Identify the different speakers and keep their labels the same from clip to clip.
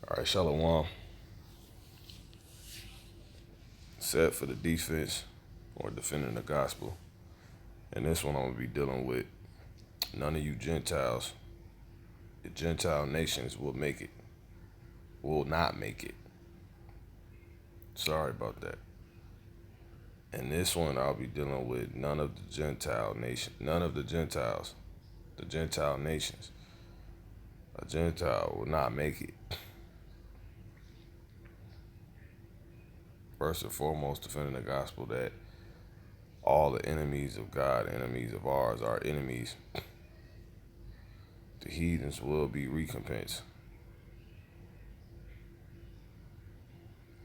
Speaker 1: All right, Shalom. Set for the defense or defending the gospel. And this one I'm going to be dealing with none of you Gentiles, the Gentile nations will not make it. Sorry about that. And this one I'll be dealing with none of the Gentile Gentiles, the Gentile nations. A Gentile will not make it. First and foremost, defending the gospel that all the enemies of God, enemies of ours, are enemies. The heathens will be recompensed,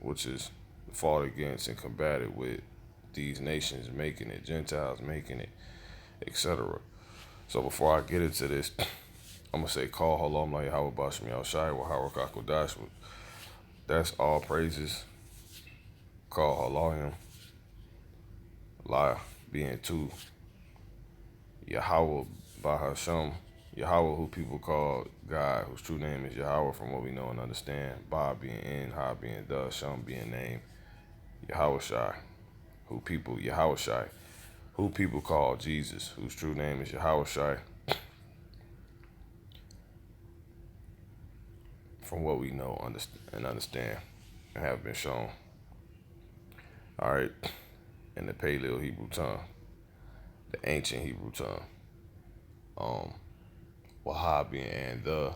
Speaker 1: which is fought against and combated with these nations making it, Gentiles making it, etc. So before I get into this, I'm gonna say, call Halam like Yahweh Bashim Yahushai wa Hawakakodash. That's all praises. Call Halayim, La being two, Yahweh Bahasham, Yahweh who people call God, whose true name is Yahweh from what we know and understand. Ba being in, Ha being the, Sham being name. Yahweh Shai, who people call Jesus, whose true name is Yahweh Shai. From what we know and understand and have been shown. All right, in the Paleo Hebrew tongue, the ancient Hebrew tongue, Wahab being and the,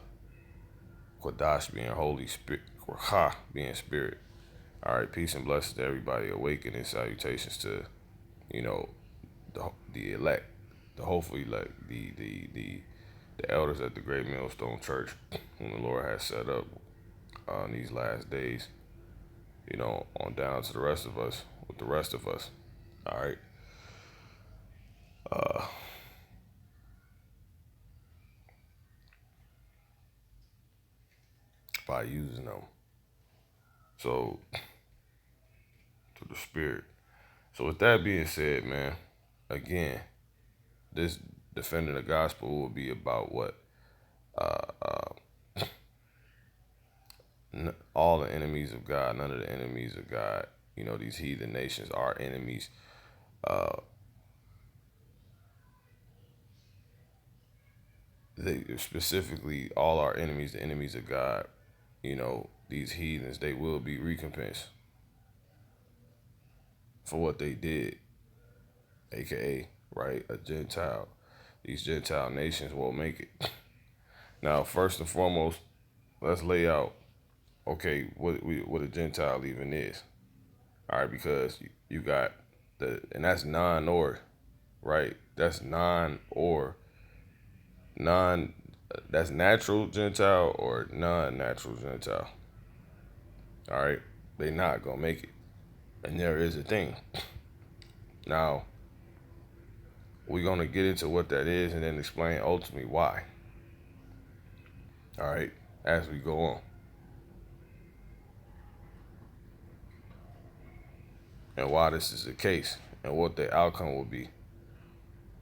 Speaker 1: Quadash being Holy Spirit, Ha being Spirit. All right, peace and blessings to everybody. Awakening salutations to, the elect, the hopeful elect, the elders at the Great Millstone Church, whom the Lord has set up on these last days. On down to the rest of us, with the rest of us. All right. By using them. So, to the Spirit. So with that being said, man, again, this defending the gospel will be about what? All the enemies of God, none of the enemies of God. These heathen nations are enemies. They specifically, all our enemies, the enemies of God, these heathens, they will be recompensed for what they did, aka, right, a Gentile. These Gentile nations won't make it. Now, first and foremost, let's lay out, okay, what a Gentile even is. All right, because you got and that's non-or, right? That's that's natural Gentile or non-natural Gentile. All right, they not gonna make it. And there is a thing. Now, we're gonna get into what that is and then explain ultimately why. All right, as we go on. And why this is the case and what the outcome will be.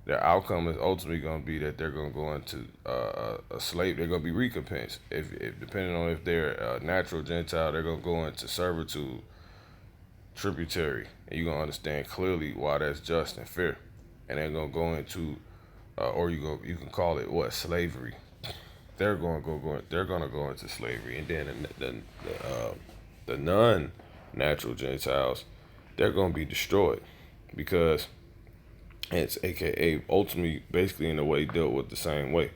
Speaker 1: Their outcome is ultimately going to be that they're going to go into a slave. They're going to be recompensed. If depending on if they're a natural Gentile, they're going to go into servitude, tributary, and you're going to understand clearly why that's just and fair. And they're going to go into, you can call it what, slavery. They're going to go into slavery, and then the non-natural Gentiles, they're going to be destroyed because it's aka ultimately basically in a way dealt with the same way.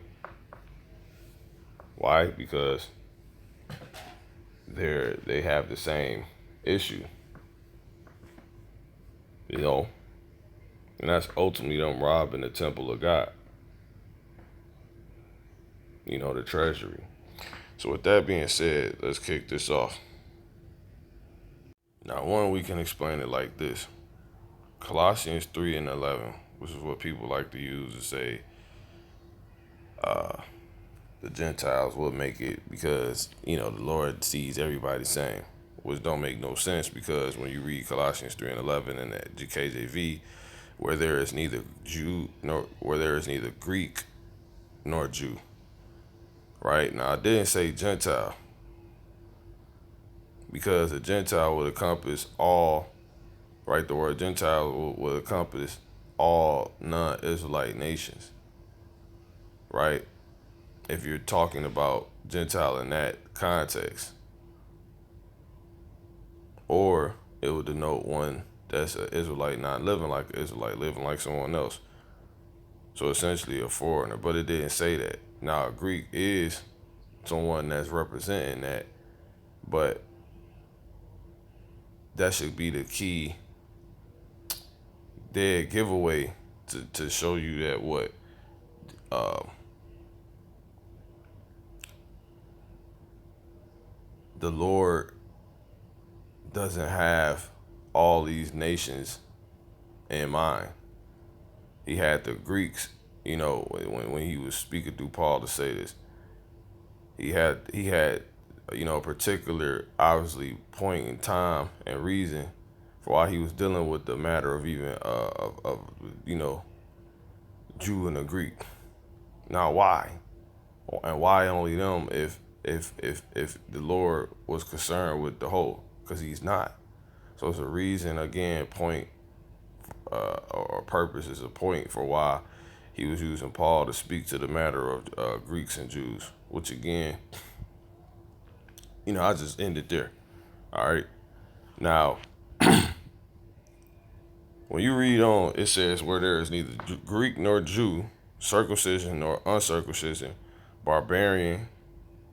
Speaker 1: Why? Because they have the same issue, and that's ultimately them robbing the temple of God, the treasury. So with that being said, let's kick this off. Now, one, we can explain it like this. Colossians 3:11, which is what people like to use to say the Gentiles will make it because, the Lord sees everybody the same, which don't make no sense because when you read Colossians 3:11 in the KJV, where there is neither Greek nor Jew. Right? Now, I didn't say Gentile. because a Gentile would encompass all, right? The word Gentile would encompass all non-Israelite nations, right? If you're talking about Gentile in that context, or it would denote one that's an Israelite not living like an Israelite, living like someone else. So essentially a foreigner, but it didn't say that. Now, a Greek is someone that's representing that, but that should be the key dead giveaway to show you that what uh, the Lord doesn't have all these nations in mind. He had the Greeks, when he was speaking through Paul to say this. He had a particular, obviously, point in time and reason for why he was dealing with the matter of even of Jew and a Greek. Now why? And why only them if the Lord was concerned with the whole? Because he's not. So it's a reason, again, point or purpose is a point for why he was using Paul to speak to the matter of Greeks and Jews, which again, I just ended there. All right. Now, when you read on, it says, where there is neither Greek nor Jew, circumcision nor uncircumcision, barbarian,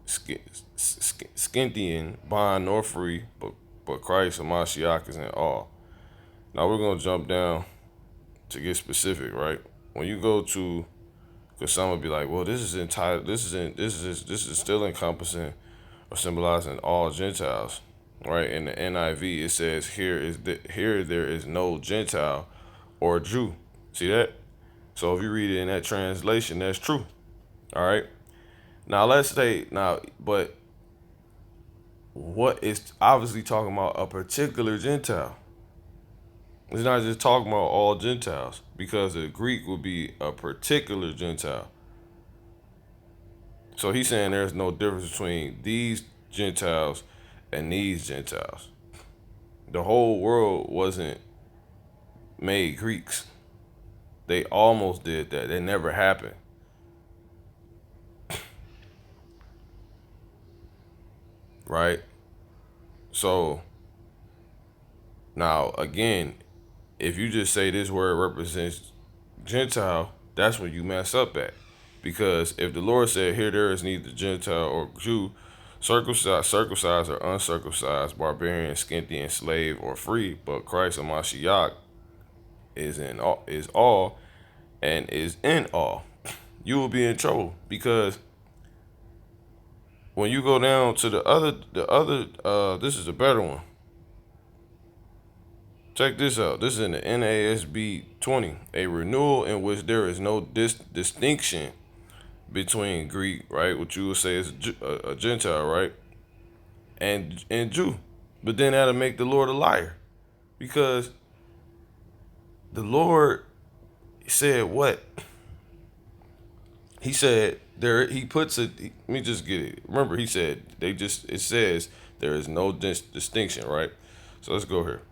Speaker 1: Scythian, bond nor free, but Christ and Mashiach is in all. Now we're gonna jump down to get specific, right? When you go to, because some will be like, well, this is entitled, this is still encompassing or symbolizing all Gentiles, right? In the NIV, it says here there is no Gentile or Jew. See that? So if you read it in that translation, that's true. All right. Now let's say but what is obviously talking about a particular Gentile. It's not just talking about all Gentiles, because the Greek would be a particular Gentile. So he's saying there's no difference between these Gentiles and these Gentiles. The whole world wasn't made Greeks. They almost did that. It never happened. Right? So now again, if you just say this word represents Gentile, that's when you mess up at. Because if the Lord said, here there is neither Gentile or Jew, circumcised or uncircumcised, barbarian, Scythian, slave or free, but Christ or Mashiach is all and is in all, you will be in trouble. Because when you go down to the other, this is a better one. Check this out. This is in the NASB 20. A renewal in which there is no distinction between Greek, right, what you would say is a Gentile, right, and Jew. But then that'll make the Lord a liar. Because the Lord said what? He said he puts it, let me just get it. Remember, he said it says there is no distinction, right? So let's go here.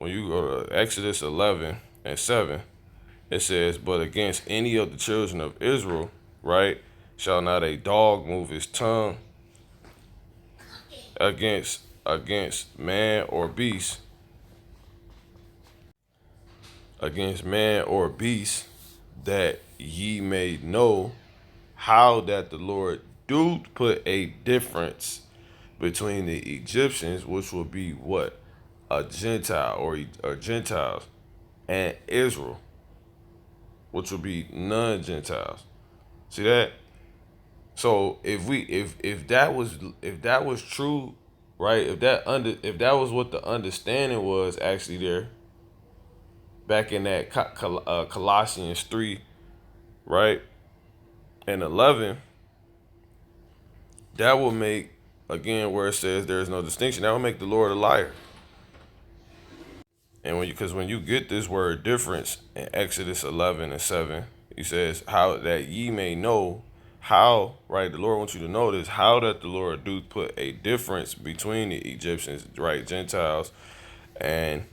Speaker 1: When you go to Exodus 11:7, it says, but against any of the children of Israel, right, shall not a dog move his tongue against man or beast, that ye may know how that the Lord do put a difference between the Egyptians, which will be what? A Gentile or Gentiles, and Israel, which will be non-Gentiles. See that? So if that was true, right? If that was what the understanding was actually there, back in that Colossians 3, right, and 11, that will make, again, where it says there is no distinction, that will make the Lord a liar. And when you get this word difference in Exodus 11:7, he says, how that ye may know how, right, the Lord wants you to know this, how that the Lord do put a difference between the Egyptians, right, Gentiles and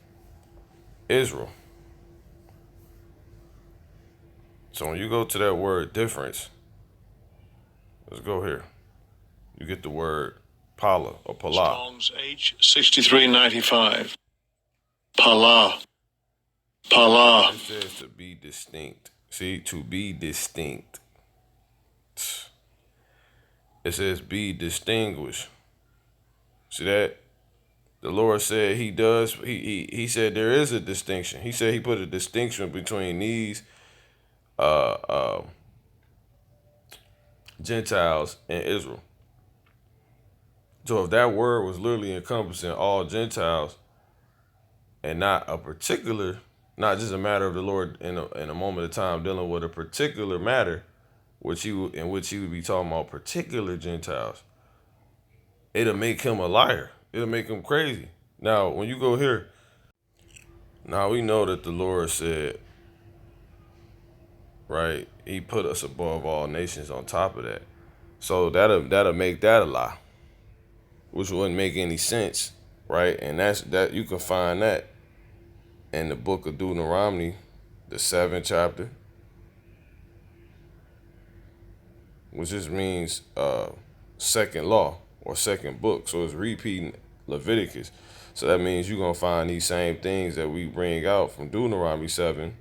Speaker 1: Israel. So when you go to that word difference, let's go here. You get the word pala or pala.
Speaker 2: Strong's H6395. Pala. Pala.
Speaker 1: It says to be distinct. See, to be distinct. It says be distinguished. See that? The Lord said he does. He said there is a distinction. He said he put a distinction between these uh, uh, Gentiles and Israel. So if that word was literally encompassing all Gentiles and not a particular, not just a matter of the Lord in a moment of time dealing with a particular matter, in which he would be talking about particular Gentiles, it'll make him a liar. It'll make him crazy. Now, when you go here, now we know that the Lord said, right, he put us above all nations on top of that. So that'll make that a lie, which wouldn't make any sense, right? And that you can find that in the book of Deuteronomy, the 7th chapter, which just means second law or second book. So it's repeating Leviticus. So that means you're gonna find these same things that we bring out from Deuteronomy 7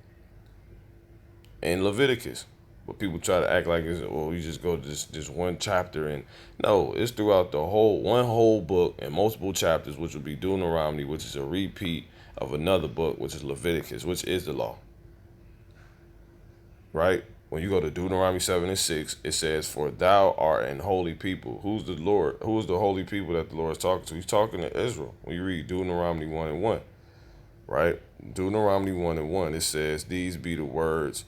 Speaker 1: in Leviticus. But people try to act like it's, well, you just go to this one chapter, and no, it's throughout the one whole book and multiple chapters, which would be Deuteronomy, which is a repeat of another book, which is Leviticus, which is the law. Right? When you go to Deuteronomy 7 and 6, it says, "For thou art an holy people." Who's the Lord? Who is the holy people that the Lord is talking to? He's talking to Israel. When you read Deuteronomy 1 and 1, right? Deuteronomy 1 and 1, it says, "These be the words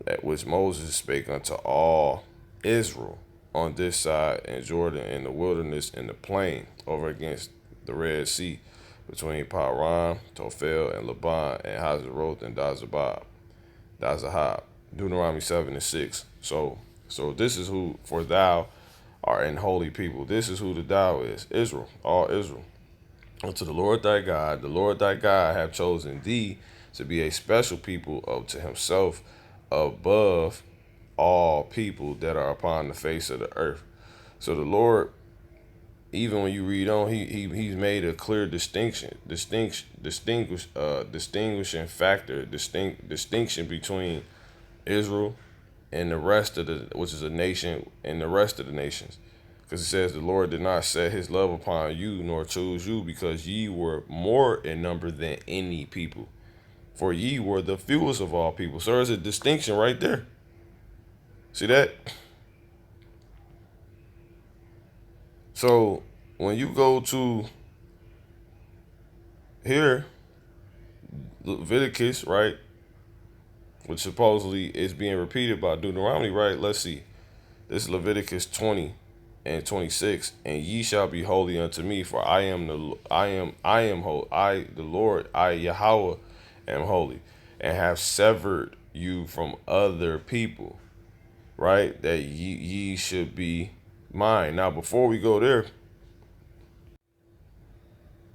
Speaker 1: that which Moses spake unto all Israel on this side in Jordan, in the wilderness, in the plain, over against the Red Sea, between Paran, Tophel, and Laban, and Hazeroth, and Dazahab." Deuteronomy 7 and 6. So this is who, for thou art an holy people. This is who the thou is. Israel, all Israel. Unto the Lord thy God have chosen thee to be a special people unto himself above all people that are upon the face of the earth. So the Lord, even when you read on, he's made a clear distinction between Israel and the rest of which is a nation, and the rest of the nations. Because it says, "The Lord did not set his love upon you, nor choose you, because ye were more in number than any people. For ye were the fewest of all people." So there's a distinction right there. See that? So when you go to here, Leviticus, right, which supposedly is being repeated by Deuteronomy, right? Let's see. This is Leviticus 20 and 26. "And ye shall be holy unto me, for I am holy. I, the Lord, I, Yahweh, am holy, and have severed you from other people," right? "That ye should be mine." Now, before we go there,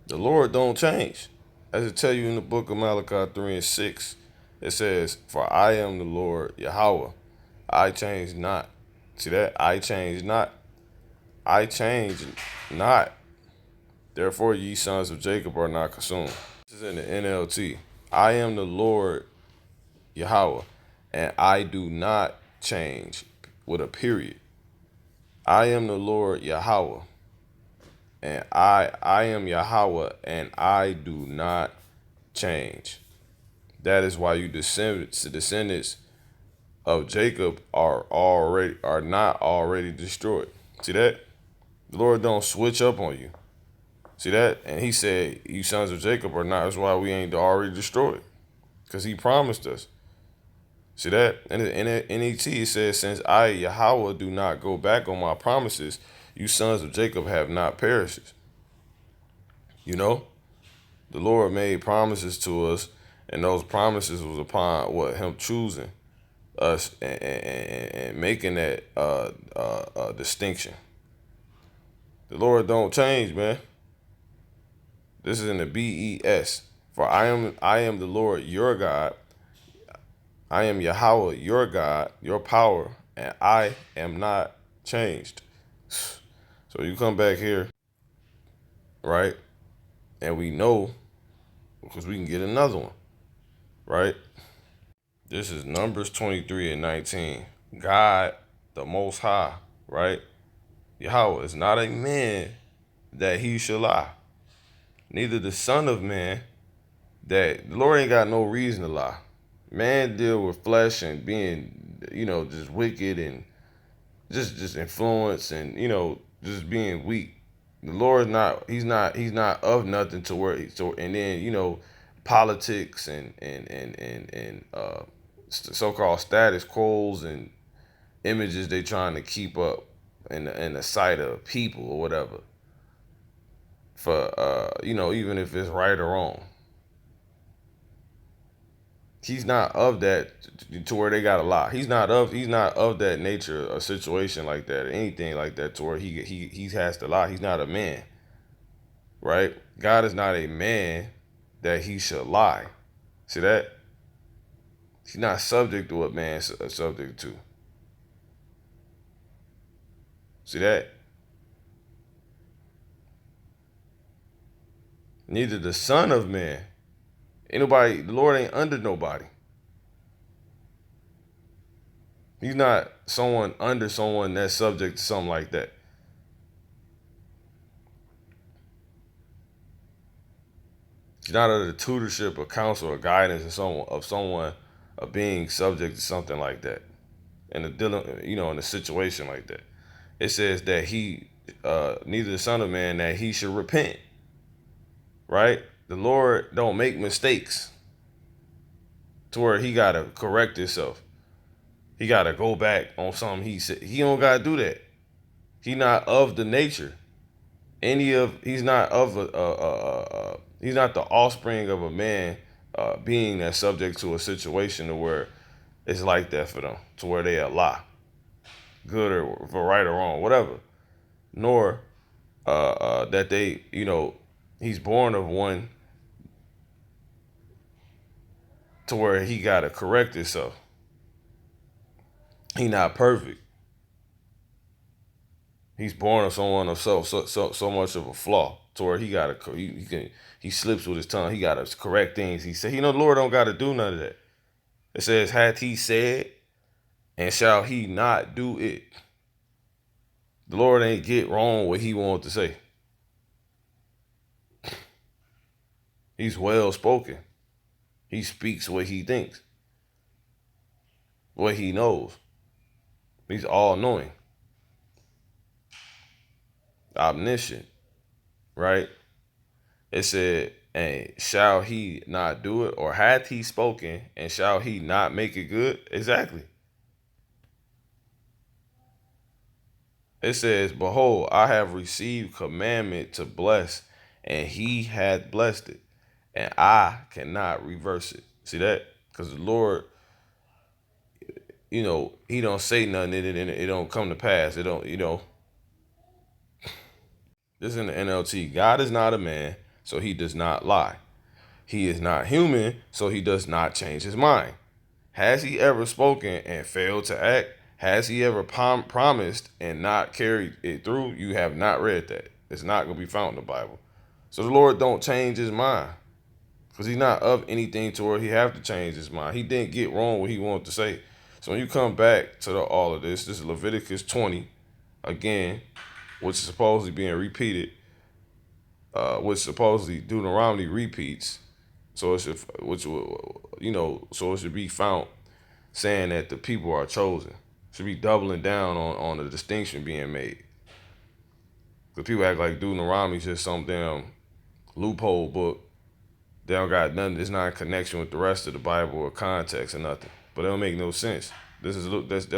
Speaker 1: the Lord don't change. As it tell you in the book of Malachi 3 and 6, it says, "For I am the Lord Yahweh, I change not." See that? I change not. I change not. Therefore ye sons of Jacob are not consumed. This is in the NLT. "I am the Lord Yahweh, and I do not change," with a period. "I am the Lord Yahweh, and I am Yahweh, and I do not change. That is why you descendants of Jacob are not already destroyed." See that? The Lord don't switch up on you. See that? And he said, "You sons of Jacob are not." That's why we ain't already destroyed, because he promised us. See that? And in NET it says, "Since I, Yahweh, do not go back on my promises, you sons of Jacob have not perished." You know, the Lord made promises to us, and those promises was upon what? Him choosing. us and making that distinction. The Lord don't change, man. This is in the BES. For I am the Lord your God. I am Yahweh your God, your power, and I am not changed. So you come back here, right? And we know because we can get another one, right? This is Numbers 23 and 19. God, the Most High, right? Yahweh is not a man that he shall lie, neither the Son of Man that the Lord ain't got no reason to lie. Man deal with flesh and being, just wicked and just influence and just being weak. The Lord not he's not of nothing to where and then politics and so-called status quos and images they trying to keep up in the sight of people or whatever for even if it's right or wrong. He's not of that to where they got a lie. He's not of that nature, a situation like that, or anything like that to where he has to lie. He's not a man, right? God is not a man that he should lie. See that? He's not subject to what man's subject to. See that? Neither the Son of Man. Ain't nobody. The Lord ain't under nobody. He's not someone under someone that's subject to something like that. He's not under the tutorship or counsel or guidance of being subject to something like that, in in a situation like that. It says that he, neither the Son of Man that he should repent. Right? The Lord don't make mistakes to where he gotta correct himself. He gotta go back on something he said. He don't gotta do that. He not of the nature. He's not of he's not the offspring of a man being that's subject to a situation to where it's like that for them, to where they a lie, good or for right or wrong, whatever. Nor that they, he's born of one to where he gotta correct himself. He not perfect. He's born of someone of so much of a flaw to where he slips with his tongue. He gotta correct things. He said, the Lord don't gotta do none of that. It says, hath he said, and shall he not do it? The Lord ain't get wrong what he wanted to say. He's well spoken. He speaks what he thinks, what he knows. He's all knowing, omniscient, right? It said, and shall he not do it? Or hath he spoken, and shall he not make it good? Exactly. It says, behold, I have received commandment to bless, and he hath blessed it, and I cannot reverse it. See that? Because the Lord, he don't say nothing, and it don't come to pass. It don't, this is in the NLT. God is not a man, so he does not lie. He is not human, so he does not change his mind. Has he ever spoken and failed to act? Has he ever promised and not carried it through? You have not read that. It's not going to be found in the Bible. So the Lord don't change his mind because he's not of anything to where he have to change his mind. He didn't get wrong what he wanted to say. So when you come back to all of this is Leviticus 20, again, which is supposedly being repeated, which supposedly Deuteronomy repeats. So it should, so it should be found saying that the people are chosen. Should be doubling down on the distinction being made. Because people act like Deuteronomy is just some damn loophole book. They don't got nothing. It's not in connection with the rest of the Bible or context or nothing. But it don't make no sense. That's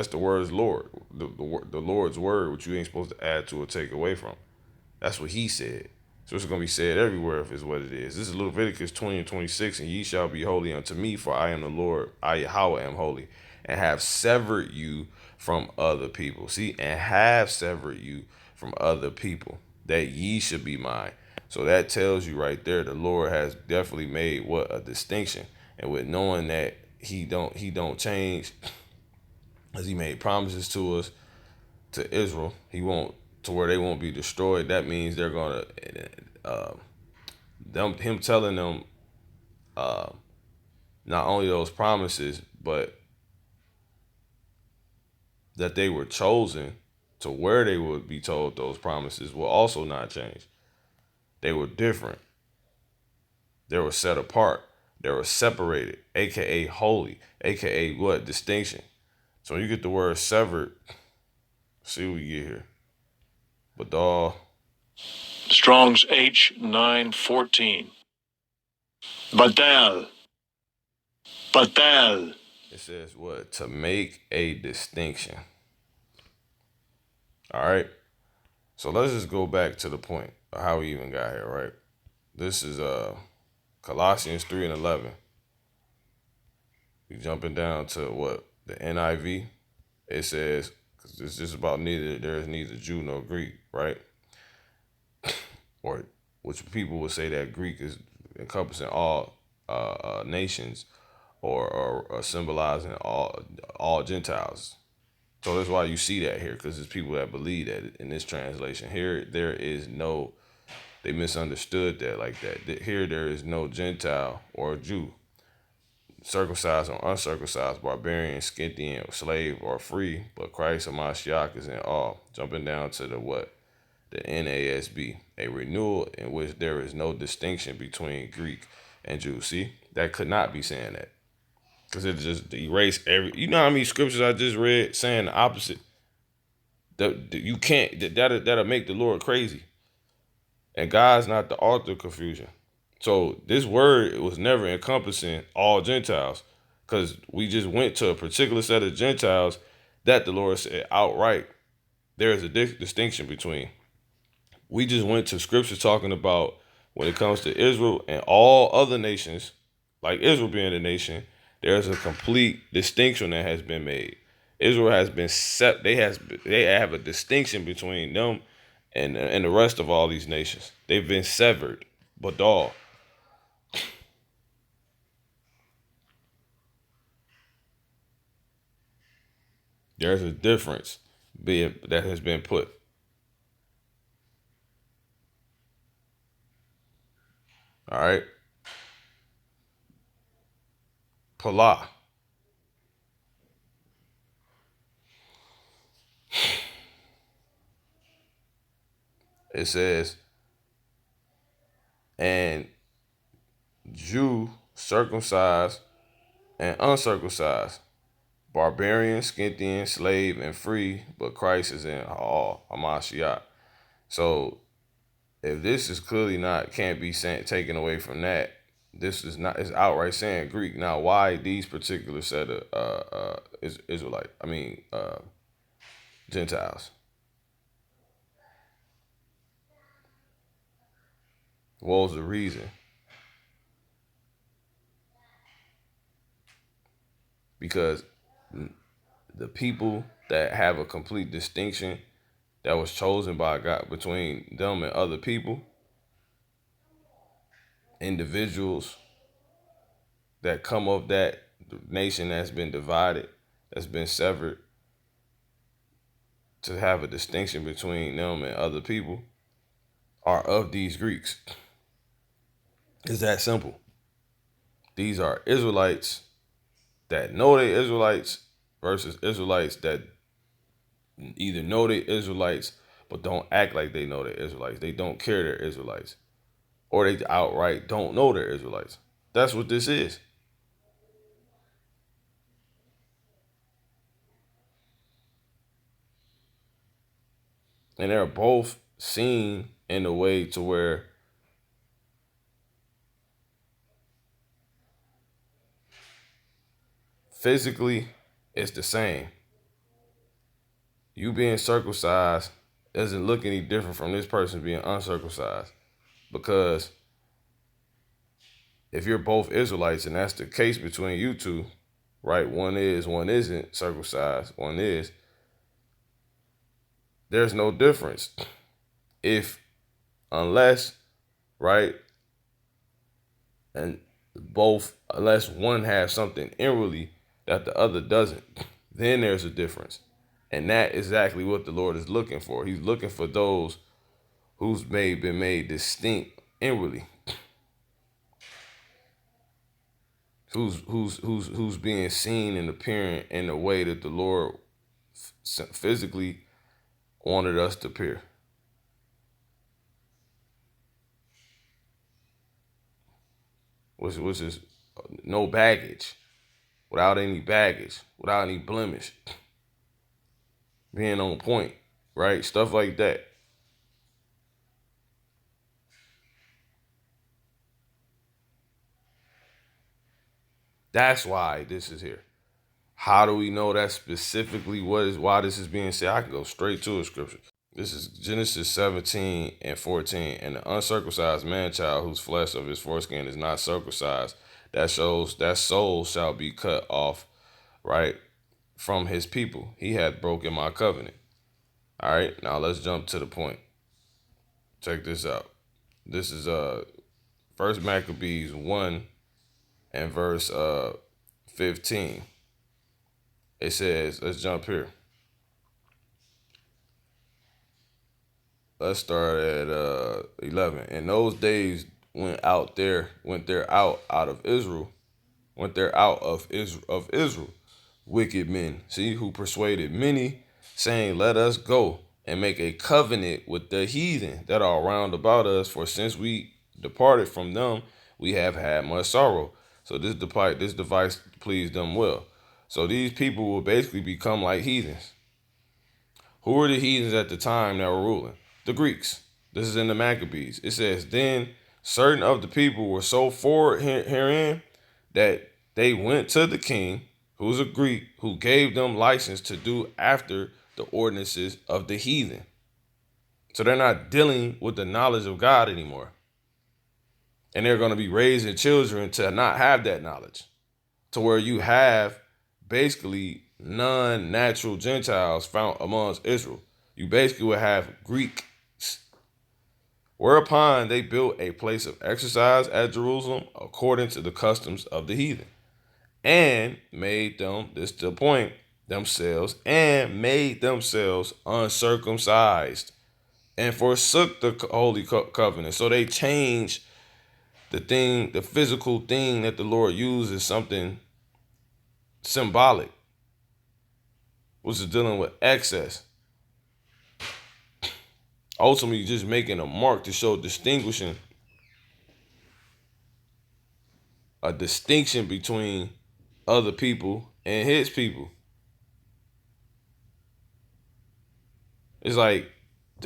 Speaker 1: the word's Lord, the Lord's word, which you ain't supposed to add to or take away from. That's what he said. So it's going to be said everywhere if it's what it is. This is Leviticus 20 and 26, and ye shall be holy unto me, for I am the Lord, I Yahweh am holy. and have severed you from other people. See, and have severed you from other people, that ye should be mine. So that tells you right there, the Lord has definitely made what a distinction, and with knowing that he don't change, as he made promises to us, to Israel, he won't, to where they won't be destroyed. That means they're gonna, him telling them not only those promises, but that they were chosen to where they would be told those promises will also not change. They were different. They were set apart. They were separated, aka holy, aka what? Distinction. So when you get the word severed, see what we get here. But
Speaker 2: Strong's H914. Batal. Batal.
Speaker 1: it says what? To make a distinction. All right. So let's just go back to the point of how we even got here, right? This is Colossians 3:11. We jumping down to what? The NIV. It says, because it's just about there is neither Jew nor Greek, right? Or which people would say that Greek is encompassing all nations, or symbolizing all Gentiles. So that's why you see that here, because there's people that believe that in this translation. Here, there is no, they misunderstood that like that. Here, there is no Gentile or Jew, circumcised or uncircumcised, barbarian, Scythian, slave or free, but Christ or Mashiach is in all. Jumping down to the what? The NASB, a renewal in which there is no distinction between Greek and Jew. See, that could not be saying that, because it just erase every. You know how many scriptures I just read saying the opposite. You can't. That'll make the Lord crazy, and God's not the author of confusion. So this word was never encompassing all Gentiles, because we just went to a particular set of Gentiles that the Lord said outright there is a distinction between. We just went to scripture talking about when it comes to Israel and all other nations, like Israel being a nation, there's a complete distinction that has been made. Israel has been set. They have a distinction between them and the rest of all these nations. They've been severed. But all there's a difference that has been put. All right. Palah. It says, and Jew, circumcised and uncircumcised, barbarian, Scythian, slave, and free, but Christ is in all, Hamashiach. So if this is clearly not, can't be taken away from that, this is not, it's outright saying Greek. Now, why these particular set of Israelite, Gentiles? What was the reason? Because the people that have a complete distinction that was chosen by God between them and other people, individuals that come of that nation that's been divided, that's been severed, to have a distinction between them and other people, are of these Greeks. It's that simple. These are Israelites that know they're Israelites versus Israelites that either know they're Israelites but don't act like they know they're Israelites. They don't care they're Israelites. Or they outright don't know they're Israelites. That's what this is. And they're both seen in a way to where physically it's the same. You being circumcised doesn't look any different from this person being uncircumcised, because if you're both Israelites and that's the case between you two, right? One is, one isn't circumcised, one is. There's no difference. If, unless, right, and unless one has something inwardly that the other doesn't, then there's a difference. And that is exactly what the Lord is looking for. He's looking for those who's been made distinct inwardly. Who's being seen and appearing in the way that the Lord physically wanted us to appear. Which is no baggage, without any baggage, without any blemish, being on point, right? Stuff like that. That's why this is here. How do we know that specifically why this is being said? I can go straight to a scripture. This is Genesis 17 and 14. And the uncircumcised man child whose flesh of his foreskin is not circumcised, that soul shall be cut off, right, from his people. He hath broken my covenant. All right, now let's jump to the point. Check this out. This is First Maccabees 1 and verse 15. It says, let's jump here. Let's start at 11. In those days went there out of Israel, wicked men, see, who persuaded many, saying, let us go and make a covenant with the heathen that are round about us, for since we departed from them, we have had much sorrow. So this device pleased them well. So these people will basically become like heathens. Who were the heathens at the time that were ruling? The Greeks. This is in the Maccabees. It says, then certain of the people were so forward herein that they went to the king, who's a Greek, who gave them license to do after the ordinances of the heathen. So they're not dealing with the knowledge of God anymore. And they're going to be raising children to not have that knowledge, to where you have basically non-natural Gentiles found amongst Israel. You basically would have Greeks. Whereupon they built a place of exercise at Jerusalem according to the customs of the heathen, and made them, this is the point, and made themselves uncircumcised, and forsook the holy covenant. So they changed the physical thing that the Lord used as something symbolic, which is dealing with excess. Ultimately, just making a mark to show a distinction between other people and his people. It's like,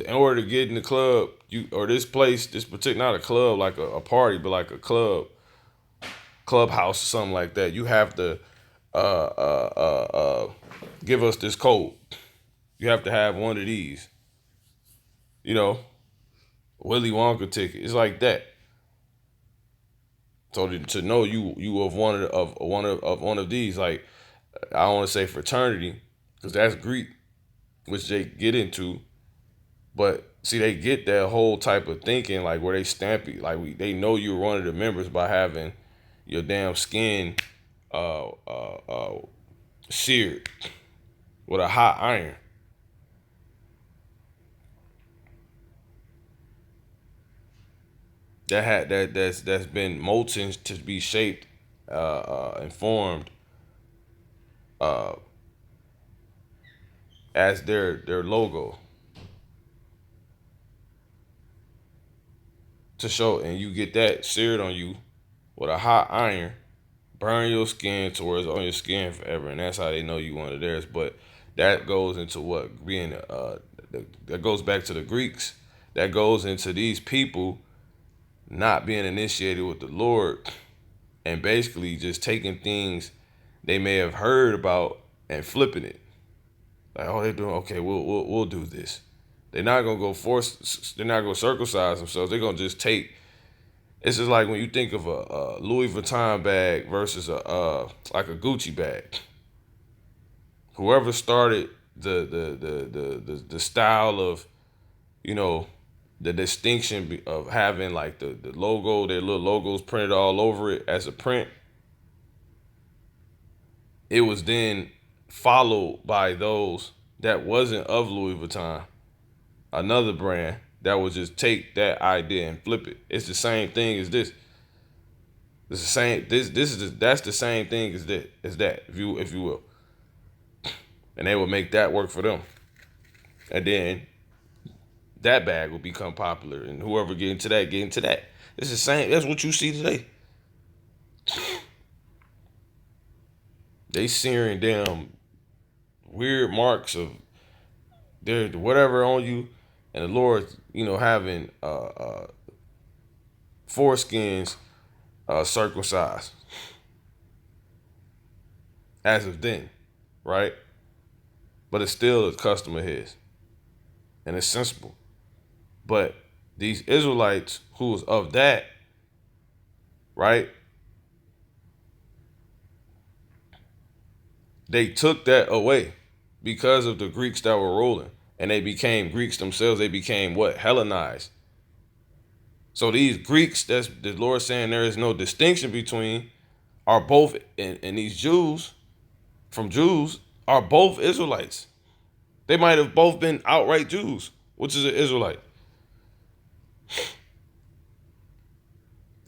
Speaker 1: in order to get in the club, this place, this particular, not a club like a party, but like a clubhouse or something like that, you have to give us this code. You have to have one of these. You know, Willy Wonka ticket. It's like that. So to know you of one of these, like, I don't want to say fraternity, because that's Greek, which they get into, but see, they get that whole type of thinking, like where they stamp you, like they know you're one of the members by having your damn skin seared with a hot iron. That's been molten to be shaped and formed as their logo to show, and you get that seared on you with a hot iron, burn your skin to where it's on your skin forever, and that's how they know you one of theirs. But that goes into what being that goes back to the Greeks. That goes into these people not being initiated with the Lord, and basically just taking things they may have heard about and flipping it. Like, oh, they're doing okay. We'll do this. They're not gonna go force. They're not gonna circumcise themselves. They're gonna just take It's just like when you think of a Louis Vuitton bag versus a like a Gucci bag. Whoever started the style of, you know, the distinction of having like the logo, their little logos printed all over it as a print, it was then followed by those that wasn't of Louis Vuitton, another brand that would just take that idea and flip it. It's the same thing as this. It's the same. That's the same thing as that, if you will, and they would make that work for them, and then that bag will become popular, and whoever get into that, get into that. It's the same. That's what you see today. They searing damn weird marks of their whatever on you, and the Lord, having foreskins circumcised as of then, right? But it's still a custom of his, and it's sensible. But these Israelites who was of that, right? They took that away because of the Greeks that were ruling, and they became Greeks themselves. They became what? Hellenized. So these Greeks, that's the Lord saying there is no distinction between, are both, and these Jews from Jews are both Israelites. They might have both been outright Jews, which is an Israelite,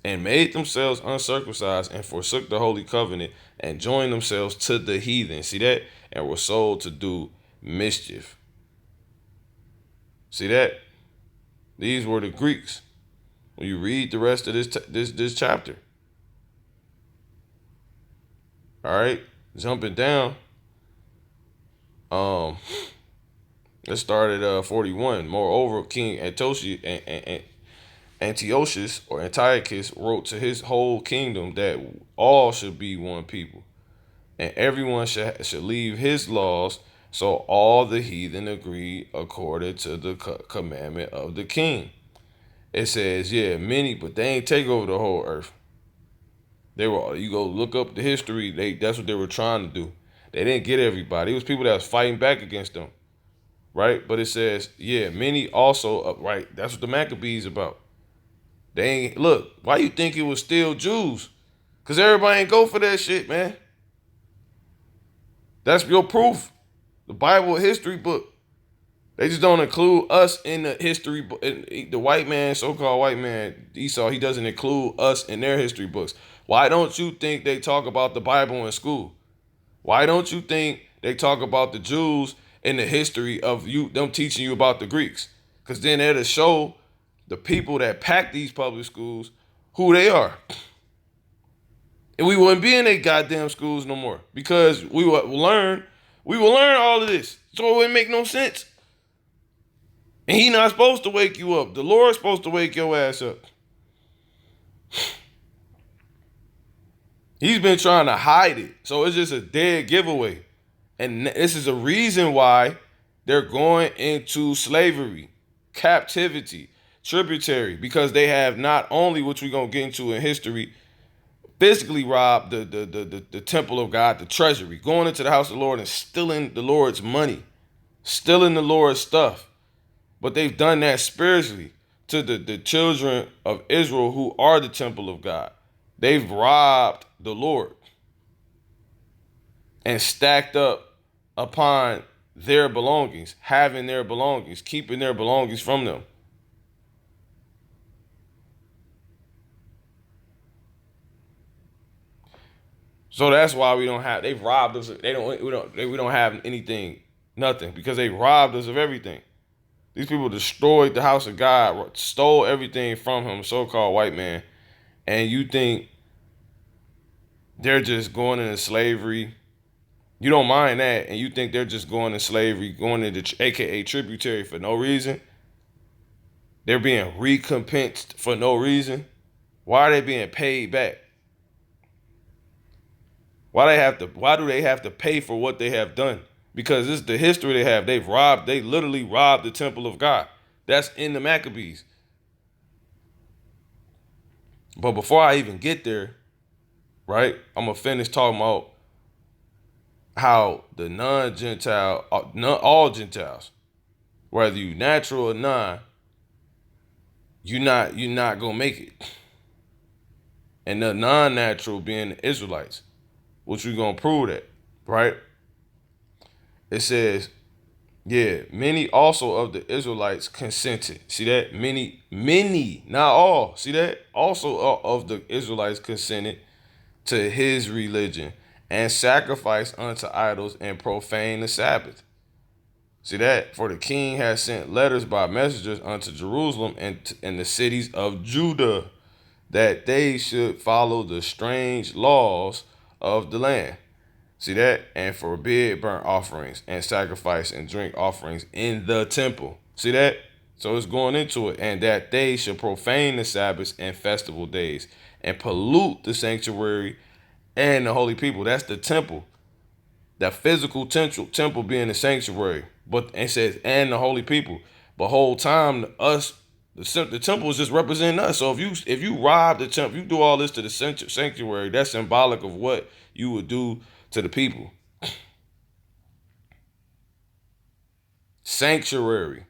Speaker 1: and made themselves uncircumcised and forsook the holy covenant and joined themselves to the heathen. See that? And were sold to do mischief. See that? These were the Greeks. When you read the rest of this chapter, all right, jumping down. Let's start at 41. Moreover, King Antiochus or Antiochus wrote to his whole kingdom that all should be one people, and everyone should leave his laws. So all the heathen agreed according to the commandment of the king. It says, yeah, many, but they ain't take over the whole earth. They were, you go look up the history, that's what they were trying to do. They didn't get everybody. It was people that was fighting back against them, right? But it says, yeah, many also, right? That's what the Maccabees about. They ain't, look, why you think it was still Jews? Because everybody ain't go for that shit, man. That's your proof. The Bible history book. They just don't include us in the history book. The white man, so-called white man, Esau, he doesn't include us in their history books. Why don't you think they talk about the Bible in school? Why don't you think they talk about the Jews in the history of them teaching you about the Greeks? Because then it'll show the people that pack these public schools who they are. And we wouldn't be in their goddamn schools no more because we will learn all of this. So it wouldn't make no sense. And he not supposed to wake you up. The Lord's supposed to wake your ass up. He's been trying to hide it. So it's just a dead giveaway. And this is a reason why they're going into slavery, captivity, tributary, because they have not only, which we're going to get into in history, physically robbed the temple of God, the treasury, going into the house of the Lord and stealing the Lord's money, stealing the Lord's stuff. But they've done that spiritually to the children of Israel who are the temple of God. They've robbed the Lord and stacked up upon their belongings, having their belongings, keeping their belongings from them. So that's why they've robbed us. We don't have anything, nothing, because they robbed us of everything. These people destroyed the house of God, stole everything from him, so-called white man. And you think they're just going into slavery. You don't mind that. And you think they're just going into slavery, going into AKA tributary for no reason. They're being recompensed for no reason. Why are they being paid back? Why do they have to pay for what they have done? Because this is the history they have. They literally robbed the temple of God. That's in the Maccabees. But before I even get there, right, I'm gonna finish talking about how the non-Gentile, all Gentiles, whether you natural or non, you're not gonna make it. And the non-natural being the Israelites, which we gonna prove that, right? It says, yeah, many also of the Israelites consented. See that? Many, not all. See that? Also of the Israelites consented to his religion and sacrificed unto idols and profaned the Sabbath. See that? For the king has sent letters by messengers unto Jerusalem and the cities of Judah that they should follow the strange laws of the land. See that? And forbid burnt offerings and sacrifice and drink offerings in the temple. See that? So it's going into it. And that they should profane the Sabbaths and festival days and pollute the sanctuary and the holy people. That's the temple. That physical temple being the sanctuary. But it says, and the holy people. But whole time, us, the temple is just representing us. So if you rob the temple, you do all this to the sanctuary, that's symbolic of what you would do to the people. Sanctuary.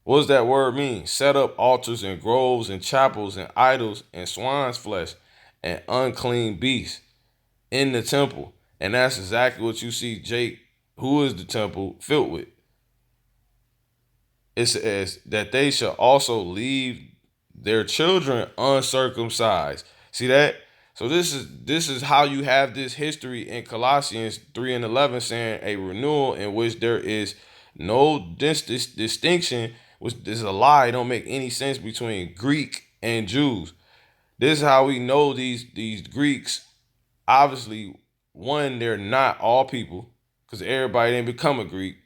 Speaker 1: What does that word mean? Set up altars and groves and chapels and idols and swine's flesh and unclean beasts in the temple. And that's exactly what you see Jake, who is the temple, filled with. It says that they shall also leave their children uncircumcised. See that? So this is how you have this history in Colossians 3:11 saying a renewal in which there is no distinction, which is a lie. It don't make any sense between Greek and Jews. This is how we know these Greeks. Obviously, one, they're not all people because everybody didn't become a Greek.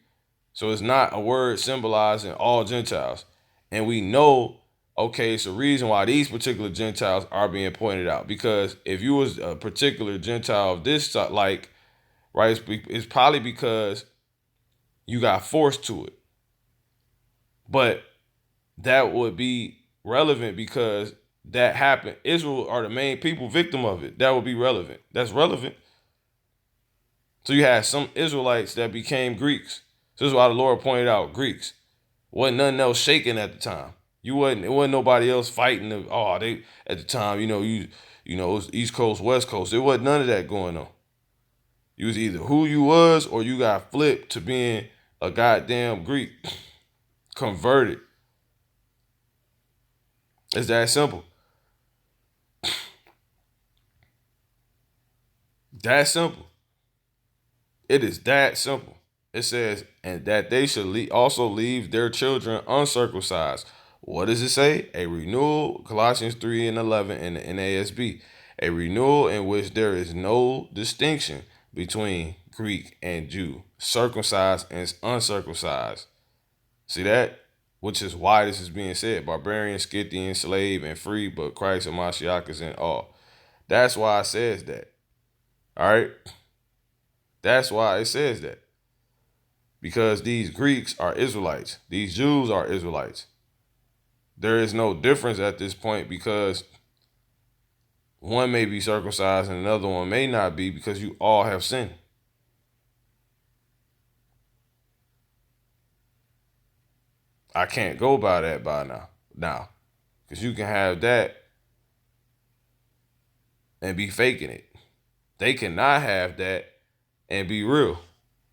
Speaker 1: So it's not a word symbolizing all Gentiles. And we know, okay, it's a reason why these particular Gentiles are being pointed out. Because if you was a particular Gentile of this, like, right, it's probably because you got forced to it. But that would be relevant because that happened. Israel are the main people victim of it. That would be relevant. That's relevant. So you had some Israelites that became Greeks. So this is why the Lord pointed out Greeks. Wasn't nothing else shaking at the time. It wasn't nobody else fighting. They at the time, it was East Coast, West Coast. There wasn't none of that going on. You was either who you was or you got flipped to being a goddamn Greek, converted. It's that simple. That simple. It is that simple. It says, and that they should also leave their children uncircumcised. What does it say? A renewal, Colossians 3:11 in the NASB. A renewal in which there is no distinction between Greek and Jew, circumcised and uncircumcised. See that? Which is why this is being said. Barbarian, Scythian, slave, and free, but Christ and Mashiach is in all. That's why it says that. All right? That's why it says that. Because these Greeks are Israelites. These Jews are Israelites. There is no difference at this point because one may be circumcised and another one may not be because you all have sinned. I can't go by that by now. Because you can have that and be faking it. They cannot have that and be real.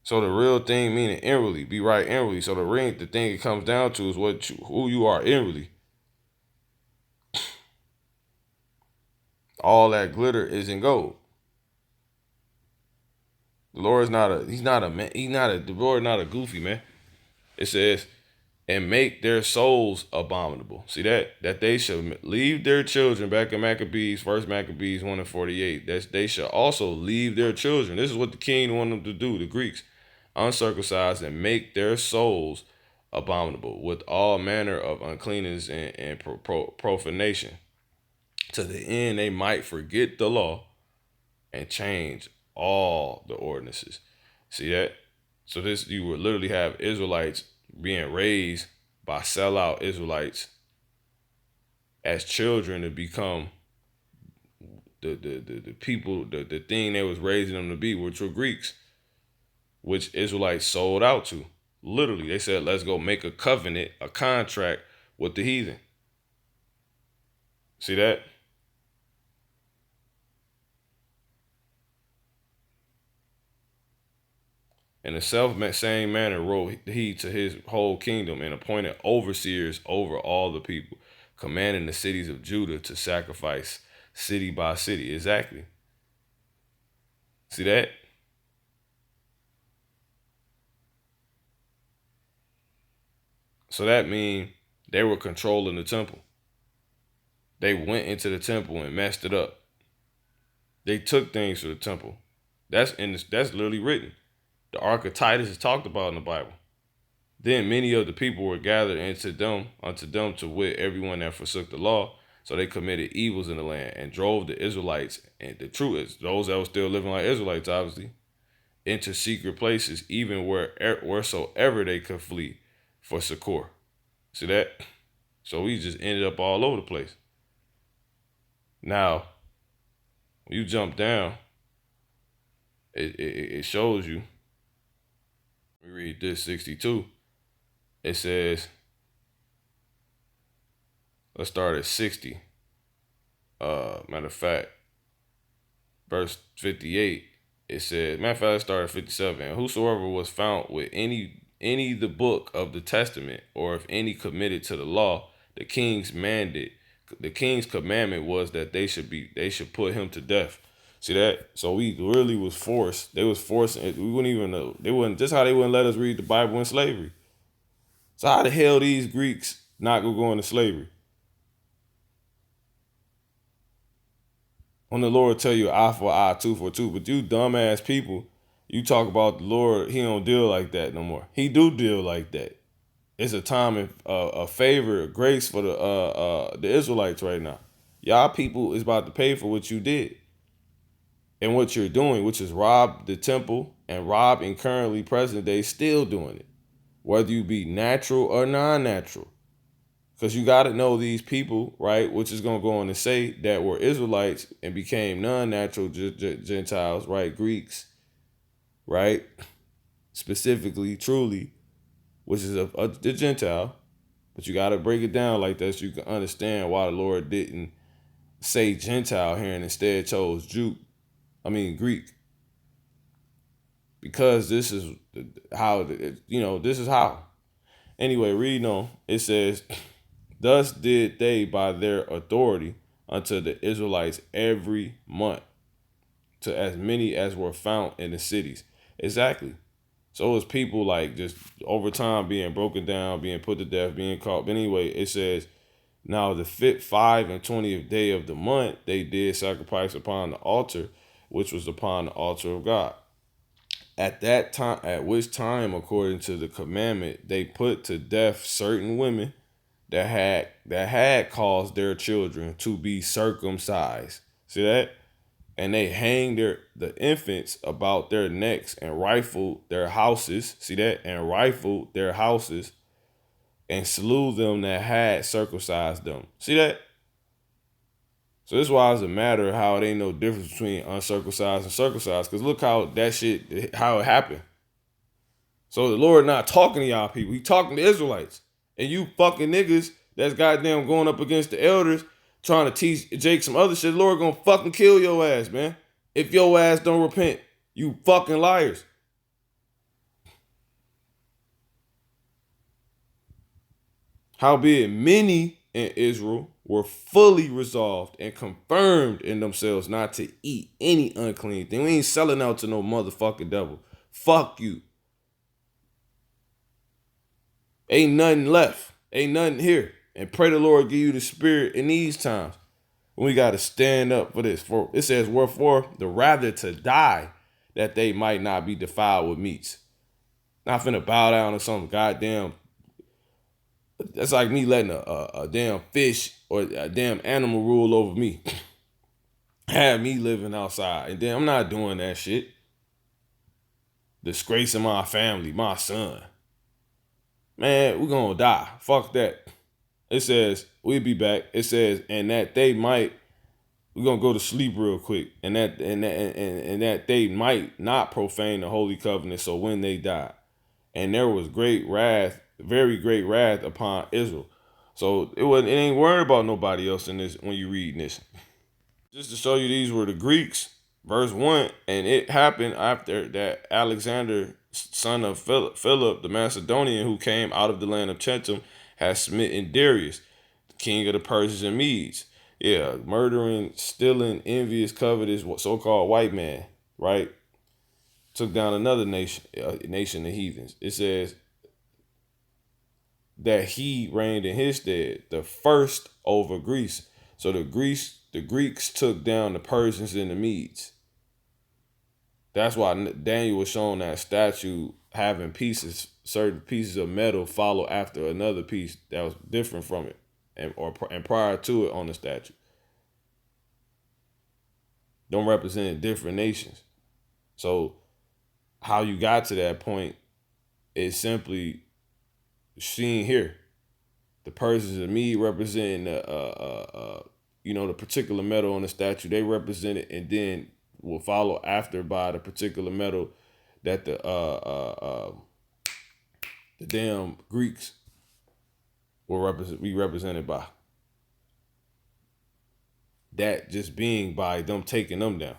Speaker 1: So the real thing meaning inwardly, be right inwardly. So the thing it comes down to is who you are inwardly. All that glitter isn't gold. The Lord is not a, he's not a man, the Lord not a goofy man. It says, and make their souls abominable. See that? That they should leave their children back in Maccabees, first Maccabees 1:48. That they shall also leave their children. This is what the king wanted them to do, the Greeks, uncircumcised and make their souls abominable with all manner of uncleanness and profanation, to the end they might forget the law and change all the ordinances. See that? So this, you would literally have Israelites being raised by sellout Israelites as children to become the people, the thing they was raising them to be, which were Greeks, which Israelites sold out to. Literally, they said, let's go make a covenant, a contract with the heathen. See that? In the same manner wrote he to his whole kingdom and appointed overseers over all the people, commanding the cities of Judah to sacrifice city by city. Exactly. See that? So that means they were controlling the temple. They went into the temple and messed it up. They took things from the temple. That's literally written. The Ark of Titus is talked about in the Bible. Then many of the people were gathered unto them to wit everyone that forsook the law. So they committed evils in the land and drove the Israelites, and the truth is those that were still living like Israelites, obviously, into secret places, even wheresoever they could flee for succor. See that? So we just ended up all over the place. Now, when you jump down, it shows you. We read this 62. It says, let's start at 60. Matter of fact, verse 58, it says, matter of fact, let's start at 57. And whosoever was found with any the book of the testament, or if any committed to the law, the king's commandment was that they should put him to death. See that? So we really was forced. They was forcing it. We wouldn't even know. They wouldn't, just how they wouldn't let us read the Bible in slavery. So how the hell these Greeks not gonna go into slavery? When the Lord tell you eye for eye, tooth for tooth, but you dumbass people, you talk about the Lord, he don't deal like that no more. He do deal like that. It's a time of favor, grace for the Israelites right now. Y'all people is about to pay for what you did and what you're doing, which is rob the temple and rob and currently present day still doing it, whether you be natural or non-natural. Because you got to know these people, right, which is going to go on to say that were Israelites and became non-natural Gentiles, right, Greeks, right, specifically, truly, which is the Gentile. But you got to break it down like that so you can understand why the Lord didn't say Gentile here and instead chose Greek. Because this is how, this is how. Anyway, reading on, it says, thus did they by their authority unto the Israelites every month, to as many as were found in the cities. Exactly. So it's people like just over time being broken down, being put to death, being caught. But anyway, it says, now the 5 and 20th day of the month, they did sacrifice upon the altar, which was upon the altar of God. At that time, at which time, according to the commandment, they put to death certain women that had caused their children to be circumcised. See that? And they hanged the infants about their necks and rifled their houses. See that? And rifled their houses and slew them that had circumcised them. See that? So this is why it's a matter of how it ain't no difference between uncircumcised and circumcised. Because look how how it happened. So the Lord not talking to y'all people. He talking to Israelites. And you fucking niggas that's goddamn going up against the elders trying to teach Jake some other shit. The Lord gonna fucking kill your ass, man. If your ass don't repent. You fucking liars. Howbeit many in Israel were fully resolved and confirmed in themselves not to eat any unclean thing. We ain't selling out to no motherfucking devil. Fuck you. Ain't nothing left. Ain't nothing here. And pray the Lord give you the spirit in these times. When we got to stand up for this. For it says, wherefore, the rather to die, that they might not be defiled with meats. Not finna bow down to some goddamn. That's like me letting a damn fish or a damn animal rule over me. Have me living outside. And then I'm not doing that shit. Disgracing my family, my son. Man, we're gonna die. Fuck that. It says, we'll be back. It says, and that they might, we're gonna go to sleep real quick, and that they might not profane the holy covenant. So when they died, and there was great wrath, very great wrath upon Israel. So it ain't worried about nobody else in this when you read this. Just to show you, these were the Greeks, verse 1, and it happened after that Alexander, son of Philip the Macedonian, who came out of the land of Chetam, had smitten Darius, the king of the Persians and Medes. Yeah, murdering, stealing, envious, covetous, so-called white man, right? Took down another nation, a nation of heathens. It says that he reigned in his stead, the first over Greece. So the Greeks took down the Persians and the Medes. That's why Daniel was shown that statue having pieces, certain pieces of metal follow after another piece that was different from it, and prior to it on the statue. Don't represent different nations. So how you got to that point is simply seen here. The Persians and me representing the particular metal on the statue. They represent it, and then will follow after by the particular metal that the damn Greeks will be represented by. That just being by them taking them down.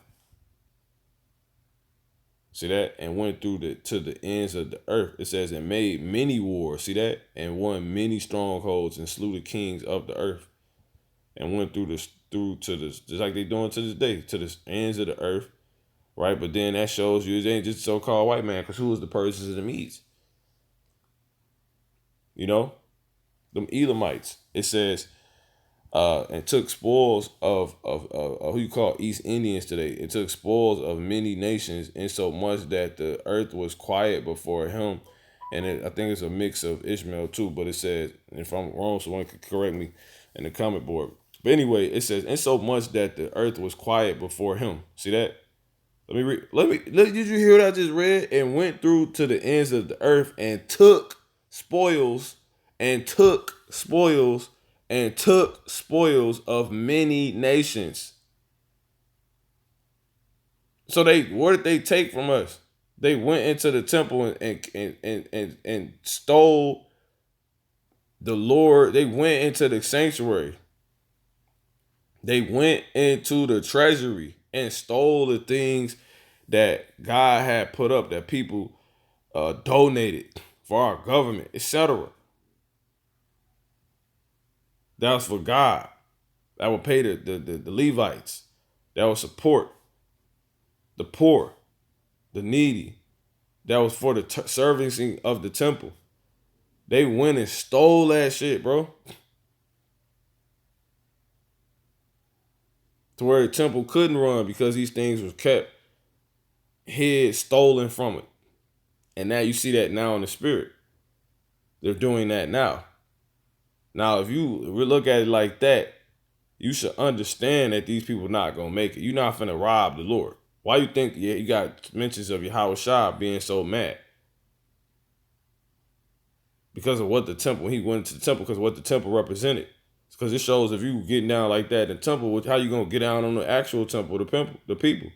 Speaker 1: See that? And went through to the ends of the earth. It says, and made many wars. See that? And won many strongholds and slew the kings of the earth. And went through to this, just like they doing to this day, to the ends of the earth, right? But then that shows you it ain't just so-called white man, because who was the Persians and the Medes? You know, them Elamites. It says, and took spoils of who you call East Indians today. It took spoils of many nations, in so much that the earth was quiet before him. And I think it's a mix of Ishmael too, but it says, and if I'm wrong, someone could correct me in the comment board. But anyway, it says, in so much that the earth was quiet before him. See that? Let me read. Did you hear what I just read? And went through to the ends of the earth and took spoils and took spoils and took spoils of many nations. So what did they take from us? They went into the temple and stole the Lord. They went into the sanctuary. They went into the treasury and stole the things that God had put up, that people donated for our government, etc. That was for God. That would pay the Levites. That would support the poor, the needy. That was for the servicing of the temple. They went and stole that shit, bro. To where the temple couldn't run because these things was kept hid, stolen from it. And now you see that now in the spirit. They're doing that now. Now, if you look at it like that, you should understand that these people not going to make it. You're not finna rob the Lord. Why you think you got mentions of Yahweh Shah being so mad? Because of what the temple, he went to the temple because of what the temple represented. Because it shows if you getting down like that in the temple, how you going to get down on the actual temple, the people?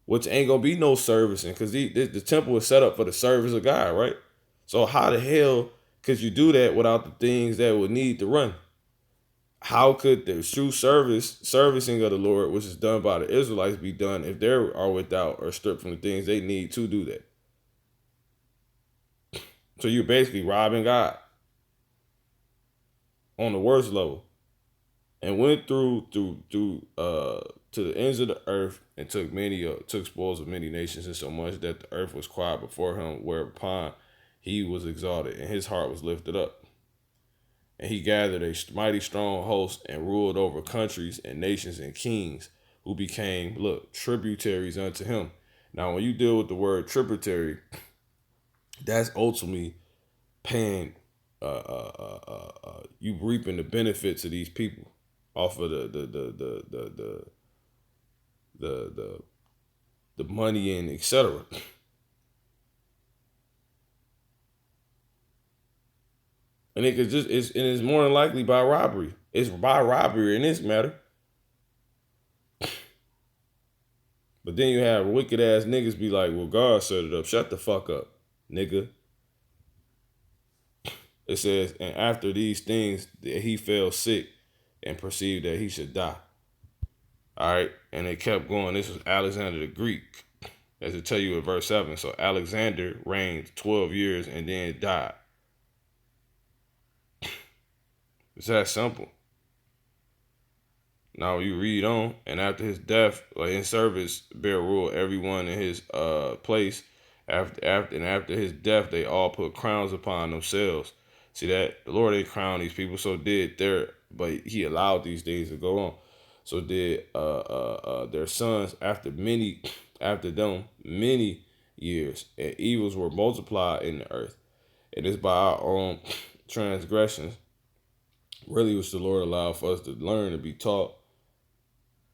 Speaker 1: Which ain't going to be no servicing, because the temple is set up for the service of God, right? So how the hell could you do that without the things that would need to run? How could the true servicing of the Lord, which is done by the Israelites, be done if they are without or stripped from the things they need to do that? So you're basically robbing God on the worst level. And went through to the ends of the earth and took spoils of many nations, in so much that the earth was quiet before him, whereupon he was exalted and his heart was lifted up. And he gathered a mighty strong host and ruled over countries and nations and kings, who became, tributaries unto him. Now, when you deal with the word tributary, that's ultimately paying, you reaping the benefits of these people off of the money and etc. And it could just it's more than likely by robbery. It's by robbery in this matter. But then you have wicked ass niggas be like, well, God set it up. Shut the fuck up, nigga. It says, and after these things that he fell sick and perceived that he should die. All right. And they kept going. This was Alexander the Greek. As it tell you in verse 7. So Alexander reigned 12 years and then died. It's that simple. Now you read on, and after his death, or in service, bear rule everyone in his place. After his death, they all put crowns upon themselves. See that the Lord they crown these people, so did but he allowed these things to go on. So did their sons after them many years, and evils were multiplied in the earth. And it's by our own transgressions, really, which the Lord allowed for us to learn and be taught,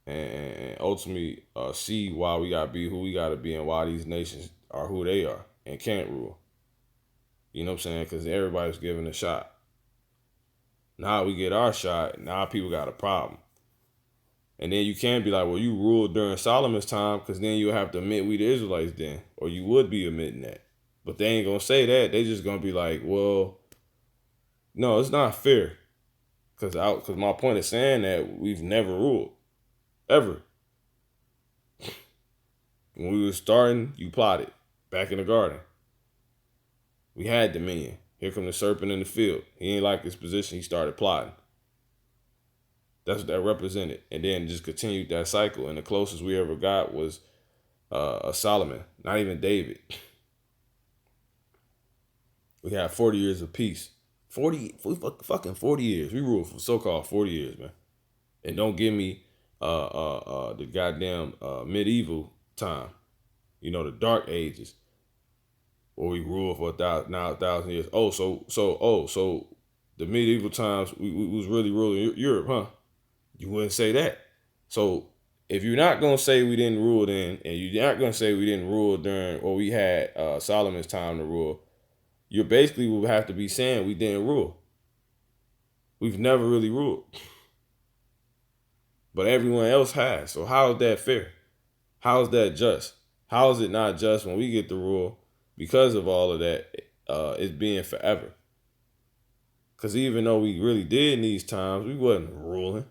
Speaker 1: and ultimately see why we gotta be who we gotta be and why these nations are who they are and can't rule. You know what I'm saying? Because everybody's given a shot. Now we get our shot. Now people got a problem. And then you can't be like, well, you ruled during Solomon's time, because then you'll have to admit we the Israelites then. Or you would be admitting that. But they ain't going to say that. They just going to be like, well, no, it's not fair. Because my point is saying that we've never ruled. Ever. When we were starting, you plotted. Back in the garden. We had dominion. Here come the serpent in the field. He ain't like his position. He started plotting. That's what that represented. And then just continued that cycle. And the closest we ever got was Solomon. Not even David. We had 40 years of peace. 40 years. We ruled for so-called 40 years, man. And don't give me the goddamn medieval time. You know, the dark ages. Where we ruled for 1,000 years. So the medieval times we was really ruling Europe, huh? You wouldn't say that. So if you're not gonna say we didn't rule then, and you're not gonna say we didn't rule during, or we had Solomon's time to rule, you basically would have to be saying we didn't rule. We've never really ruled, but everyone else has. So how is that fair? How is that just? How is it not just when we get to rule because of all of that? It's being forever. Because even though we really did in these times, we wasn't ruling.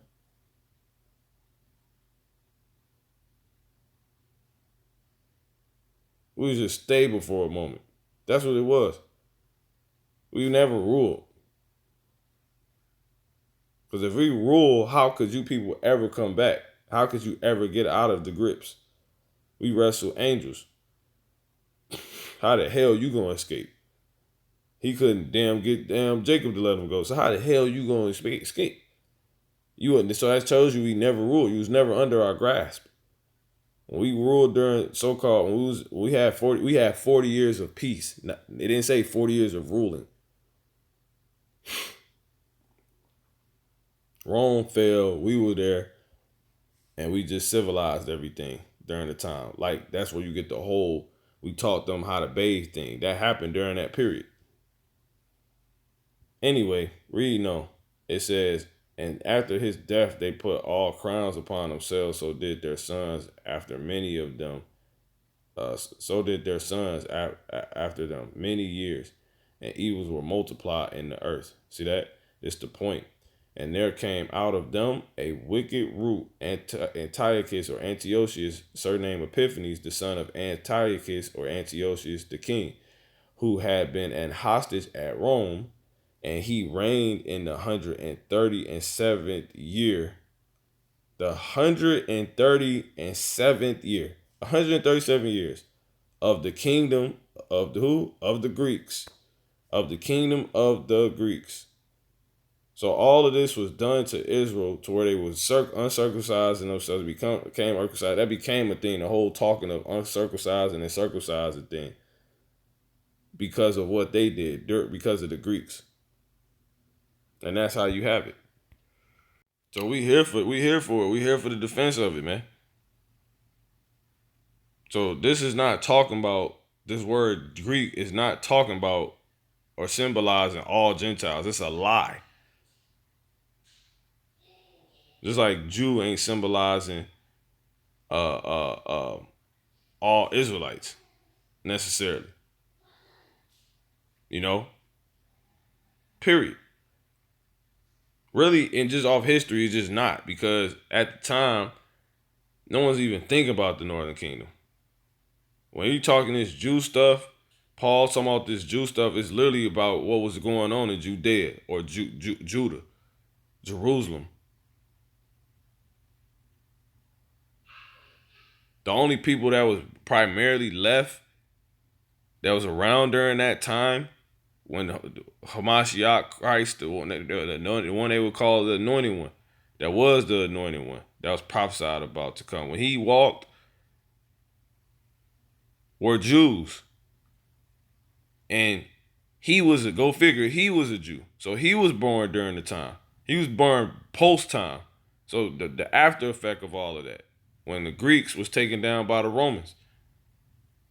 Speaker 1: We was just stable for a moment. That's what it was. We never ruled. Because if we rule, how could you people ever come back? How could you ever get out of the grips? We wrestle angels. How the hell you gonna escape? He couldn't get Jacob to let him go. So how the hell you gonna escape? You wouldn't. So that shows you we never ruled. You was never under our grasp. When we ruled during so-called, we had 40 years of peace. It didn't say 40 years of ruling. Rome fell, we were there, and we just civilized everything during the time. Like, that's where you get the whole, we taught them how to bathe thing. That happened during that period. Anyway, reading on, it says, and after his death, they put all crowns upon themselves, so did their sons after many of them. So did their sons after them many years, and evils were multiplied in the earth. See that? It's the point. And there came out of them a wicked root, Antiochus or Antiochus, surname Epiphanes, the son of Antiochus or Antiochus the king, who had been an hostage at Rome, and he reigned in the 137th year. The 137th year. 137 years of the kingdom of the who? Of the Greeks. Of the kingdom of the Greeks. So all of this was done to Israel to where they was uncircumcised and themselves became circumcised. That became a thing, the whole talking of uncircumcised and circumcised a thing. Because of what they did, because of the Greeks. And that's how you have it. So we here for it. We here for the defense of it, man. So this is not talking about, this word Greek is not talking about or symbolizing all Gentiles. It's a lie. Just like Jew ain't symbolizing uh uh uh all Israelites necessarily. You know? Period. Really, and just off history, it's just not, because at the time, no one's even thinking about the Northern Kingdom. When you talking this Jew stuff, Paul talking about this Jew stuff, it's literally about what was going on in Judea or Judah, Jerusalem. The only people that was primarily left that was around during that time when Hamashiach Christ, the one they would call the anointed one, that was the anointed one that was prophesied about to come. When he walked, were Jews. And he was go figure, he was a Jew. So he was born during the time. He was born post time. So the after effect of all of that, when the Greeks was taken down by the Romans.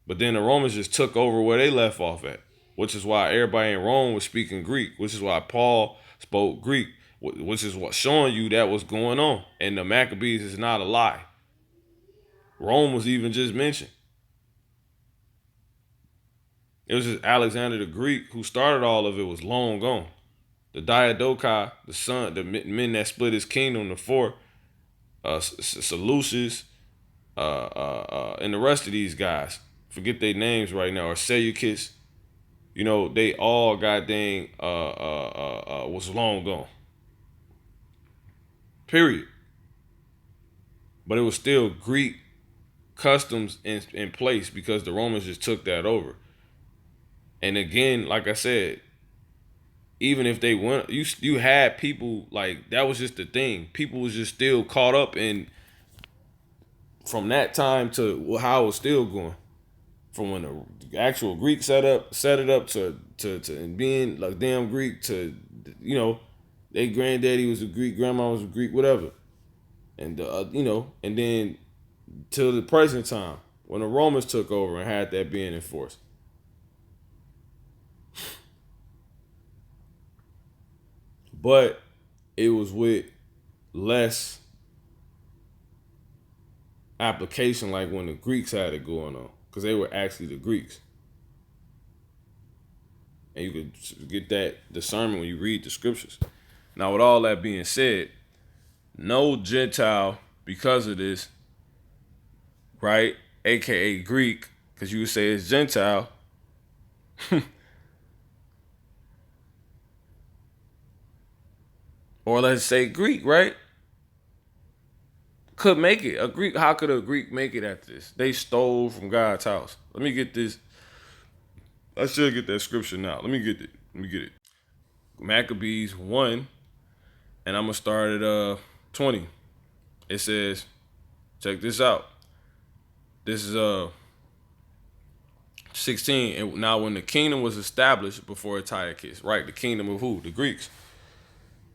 Speaker 1: But then the Romans just took over where they left off at, which is why everybody in Rome was speaking Greek, which is why Paul spoke Greek, which is what showing you that was going on. And the Maccabees is not a lie. Rome was even just mentioned. It was just Alexander the Greek who started all of it, was long gone. The Diadochi, the son, the men that split his kingdom, the four, Seleucus, and the rest of these guys, forget their names right now, or Seleucus, you know, they all goddamn was long gone. Period. But it was still Greek customs in place because the Romans just took that over. And again, like I said, even if they went, you had people like that was just the thing. People was just still caught up in from that time to how it was still going. From when the actual Greek set it up to and being like damn Greek to, you know, their granddaddy was a Greek, grandma was a Greek, whatever, and you know, and then till the present time when the Romans took over and had that being enforced. But it was with less application, like when the Greeks had it going on, because they were actually the Greeks. And you could get that discernment when you read the scriptures. Now, with all that being said, no Gentile, because of this, right, aka Greek, because you would say it's Gentile, or let's say Greek, right, could make it. A Greek, how could a Greek make it at this? They stole from God's house. Let me get this. I should get that scripture now. Let me get it. Maccabees 1, and I'm gonna start at 20. It says, check this out. This is 16. And now when the kingdom was established before Antiochus, right? The kingdom of who? The Greeks.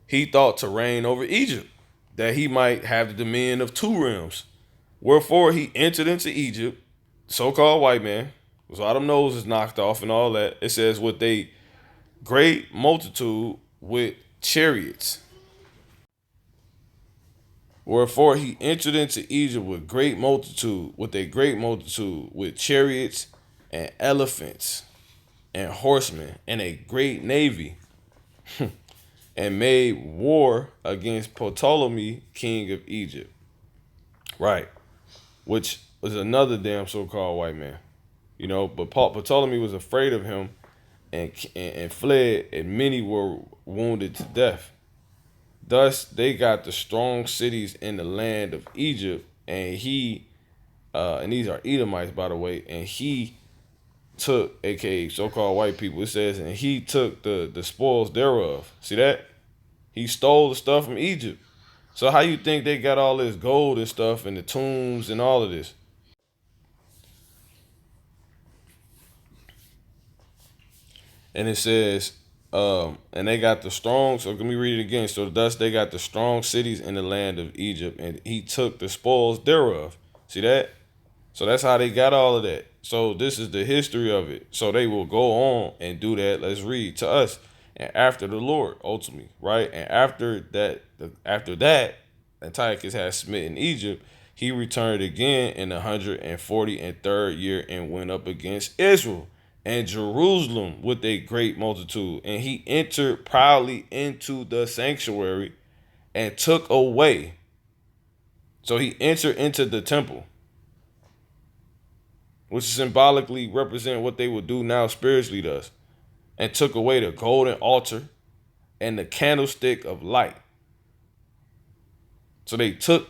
Speaker 1: He thought to reign over Egypt, that he might have the dominion of two realms. Wherefore he entered into Egypt, so-called white man, so all them noses knocked off and all that. It says with a great multitude with chariots. Wherefore he entered into Egypt with a great multitude with chariots and elephants and horsemen and a great navy, and made war against Ptolemy, king of Egypt. Right. Which was another damn so-called white man. You know, but Ptolemy was afraid of him and fled, and many were wounded to death. Thus they got the strong cities in the land of Egypt, and and these are Edomites, by the way, and he took, aka so-called white people, it says, and he took the spoils thereof. See that? He stole the stuff from Egypt. So how you think they got all this gold and stuff and the tombs and all of this? And it says, and they got the strong, so let me read it again. So thus they got the strong cities in the land of Egypt, and he took the spoils thereof. See that? So that's how they got all of that. So this is the history of it. So they will go on and do that. Let's read to us. And after the Lord, ultimately, right? And after that, Antiochus had smitten Egypt. He returned again in the 143rd year and went up against Israel and Jerusalem with a great multitude. And he entered proudly into the sanctuary and took away. So he entered into the temple, which symbolically represent what they would do now spiritually to us, and took away the golden altar and the candlestick of light. So they took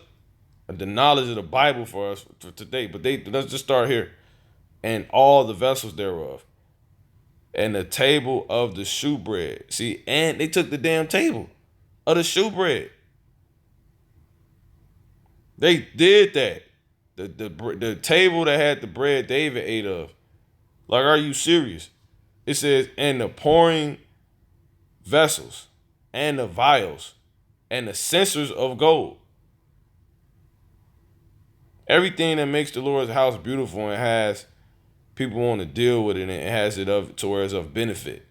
Speaker 1: the knowledge of the Bible for us for today, but let's just start here. And all the vessels thereof, and the table of the shewbread. See, and they took the damn table of the shewbread. They did that. The table that had the bread David ate of. Like, are you serious? It says, and the pouring vessels, and the vials, and the censers of gold. Everything that makes the Lord's house beautiful and has people want to deal with it, and it has it of to where it's of benefit.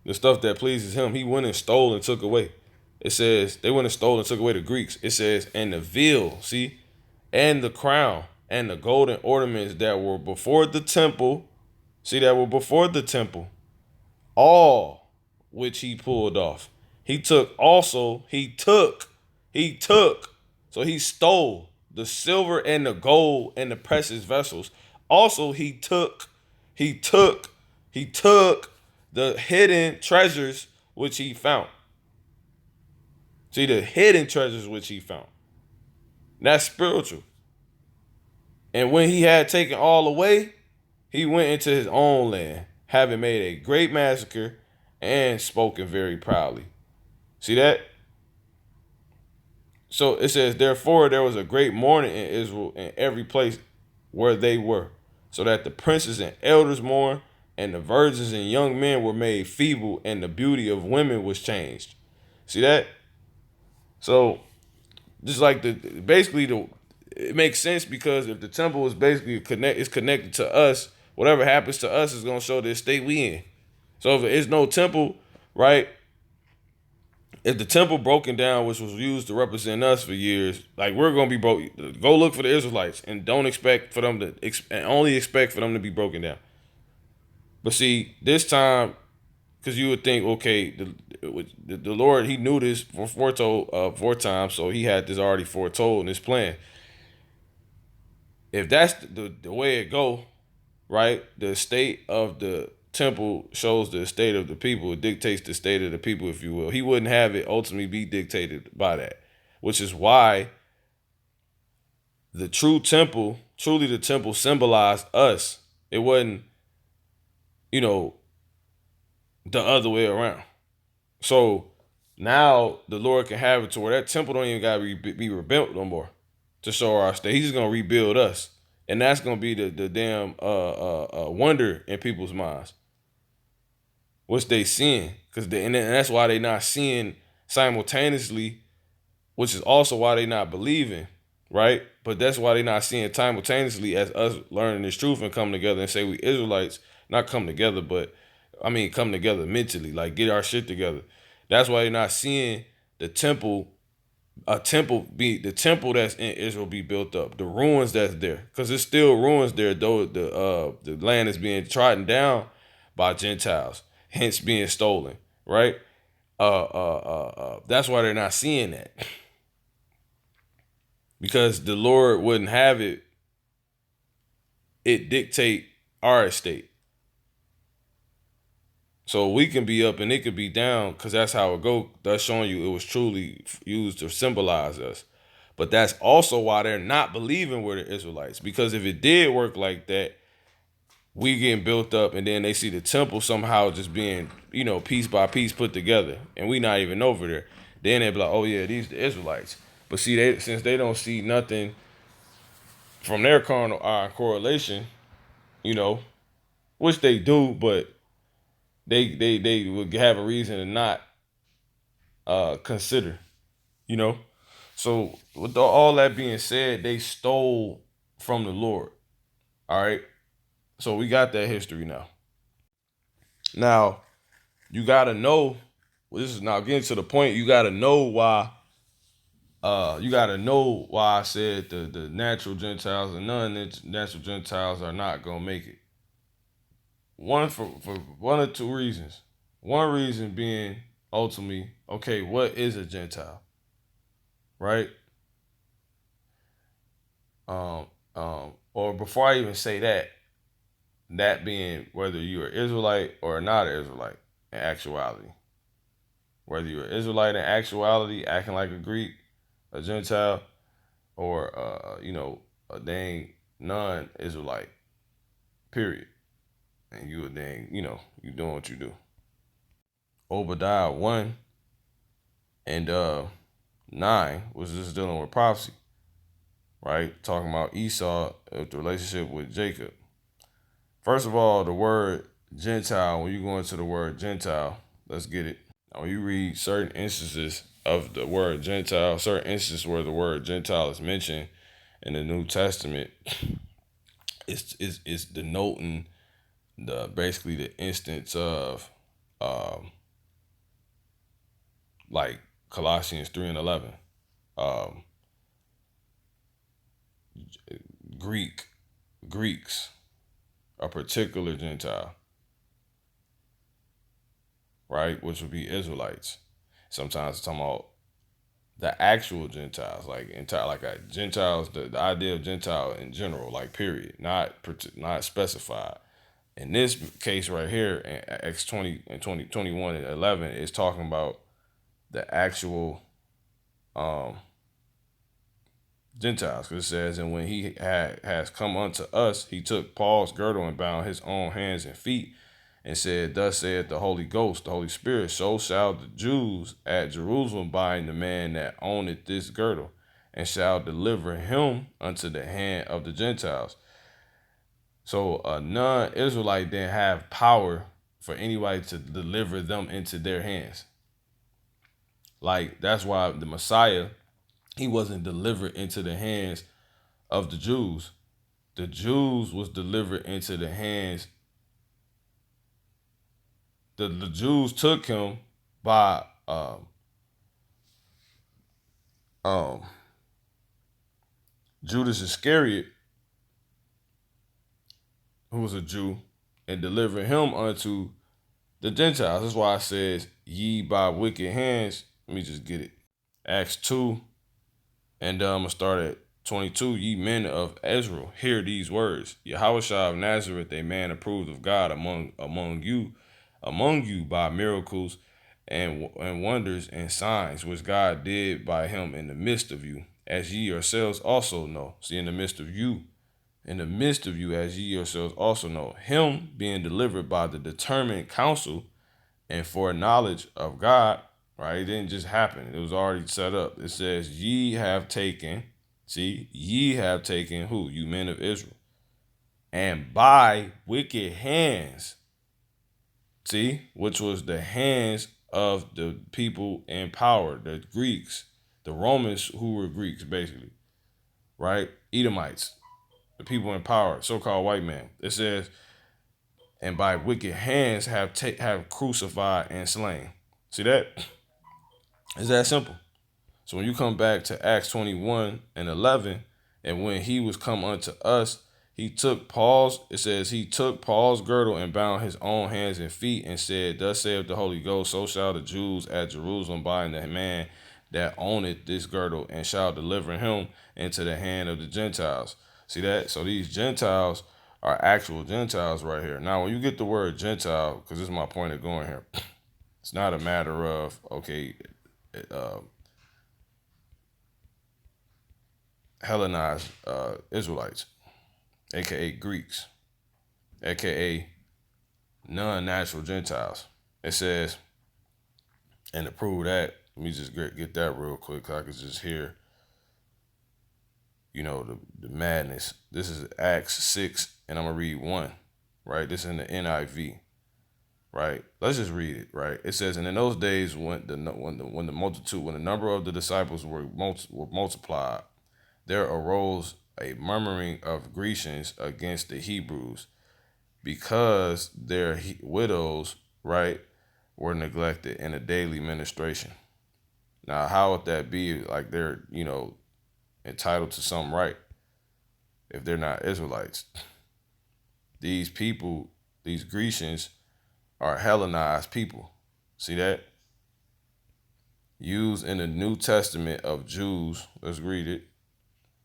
Speaker 1: The stuff that pleases him, he went and stole and took away. It says they went and stole and took away the Greeks. It says, and the veil, see, and the crown, and the golden ornaments that were before the temple, see, that were before the temple, all which he pulled off. He took also, so he stole the silver and the gold and the precious vessels. Also, he took the hidden treasures which he found. See, the hidden treasures which he found. That's spiritual. And when he had taken all away, he went into his own land, having made a great massacre and spoken very proudly. See that? So it says, therefore there was a great mourning in Israel in every place where they were, so that the princes and elders mourned, and the virgins and young men were made feeble, and the beauty of women was changed. See that? So just like it makes sense, because if the temple is basically connected to us, whatever happens to us is gonna show the state we in. So if there's no temple, right? If the temple broken down, which was used to represent us for years, like, we're gonna be broke. Go look for the Israelites and don't expect for them to, and only expect for them to be broken down. But see, this time, because you would think, okay, the Lord, he knew this foretold 4 times, so he had this already foretold in his plan. If that's the way it go, right? The state of the temple shows the state of the people. It dictates the state of the people, if you will. He wouldn't have it ultimately be dictated by that, which is why the truly the temple symbolized us. It wasn't, the other way around. So now the Lord can have it to where that temple don't even gotta be rebuilt no more to show our state. He's just gonna rebuild us, and that's gonna be the damn wonder in people's minds, which they seeing, and that's why they not seeing simultaneously, which is also why they not believing, right? But that's why they not seeing simultaneously as us learning this truth and come together and say we Israelites, not come together, but I mean come together mentally, like get our shit together. That's why they're not seeing the temple, the temple that's in Israel be built up, the ruins that's there, because there's still ruins there, though the land is being trodden down by Gentiles, hence being stolen, right? That's why they're not seeing that, because the Lord wouldn't have it dictate our estate. So we can be up and it could be down, because that's how it go. That's showing you it was truly used to symbolize us. But that's also why they're not believing we're the Israelites. Because if it did work like that, we getting built up, and then they see the temple somehow just being, piece by piece put together, and we not even over there. Then they be like, oh yeah, these the Israelites. But see, since they don't see nothing from their carnal eye correlation, which they do, but they would have a reason to not consider, you know. So with all that being said, they stole from the Lord. All right. So we got that history now. Now, you gotta know, this is now getting to the point, you gotta know why. You gotta know why I said the natural Gentiles and non-natural Gentiles are not gonna make it. One for one or two reasons. One reason being ultimately, okay, what is a Gentile? Right? Um, or before I even say that, that being whether you're an Israelite or not an Israelite in actuality. Whether you're an Israelite in actuality, acting like a Greek, a Gentile, or a dang non-Israelite, period. And you a dang, you doing what you do. Obadiah 1 and 9 was just dealing with prophecy, right? Talking about Esau, the relationship with Jacob. First of all, the word Gentile, when you go into the word Gentile, let's get it. Now, when you read certain instances of the word Gentile, certain instances where the word Gentile is mentioned in the New Testament, it's denoting basically the instance of like Colossians 3 and 11. Um, Greeks, a particular Gentile, right? Which would be Israelites. Sometimes it's talking about the actual Gentiles, like entire, like a Gentiles, the idea of Gentile in general, like period, not specified. In this case right here, in Acts 20 and 21 and 11, is talking about the actual Gentiles, because it says, and when he has come unto us, he took Paul's girdle and bound his own hands and feet, and said, thus saith the Holy Ghost, the Holy Spirit, so shall the Jews at Jerusalem bind the man that owneth this girdle, and shall deliver him unto the hand of the Gentiles. So a non-Israelite didn't have power for anybody to deliver them into their hands. Like, that's why the Messiah, he wasn't delivered into the hands of the Jews. The Jews was delivered into the hands. The Jews took him by um, Judas Iscariot, who was a Jew, and delivered him unto the Gentiles. That's why it says, ye by wicked hands. Let me just get it. Acts 2, and I'm going to start at 22. Ye men of Israel, hear these words. Yahushua of Nazareth, a man approved of God among you by miracles and wonders and signs, which God did by him in the midst of you, as ye yourselves also know. See, in the midst of you, as ye yourselves also know, him being delivered by the determined counsel and foreknowledge of God, right? It didn't just happen. It was already set up. It says, ye have taken who? You men of Israel. And by wicked hands, see, which was the hands of the people in power, the Greeks, the Romans who were Greeks, basically, right? Edomites, the people in power, so-called white man. It says, and by wicked hands have crucified and slain. See that? It's that simple. So when you come back to Acts 21 and 11, and when he was come unto us, he took Paul's girdle and bound his own hands and feet, and said, thus saith the Holy Ghost, so shall the Jews at Jerusalem bind the man that owneth this girdle, and shall deliver him into the hand of the Gentiles. See that? So these Gentiles are actual Gentiles right here. Now, when you get the word Gentile, because this is my point of going here, it's not a matter of, okay, Hellenized Israelites, aka Greeks, aka non-natural Gentiles. It says, and to prove that, let me just get that real quick, so I can just hear, the madness. This is Acts 6, and I'm gonna read 1, right? This is in the NIV, right? Let's just read it, right? It says, and in those days when the number of the disciples were multiplied, there arose a murmuring of Grecians against the Hebrews because their widows, right, were neglected in a daily ministration. Now, how would that be? Like they're, entitled to some right if they're not Israelites? These people, these Grecians, are Hellenized people. See that? Used in the New Testament of Jews. Let's read it.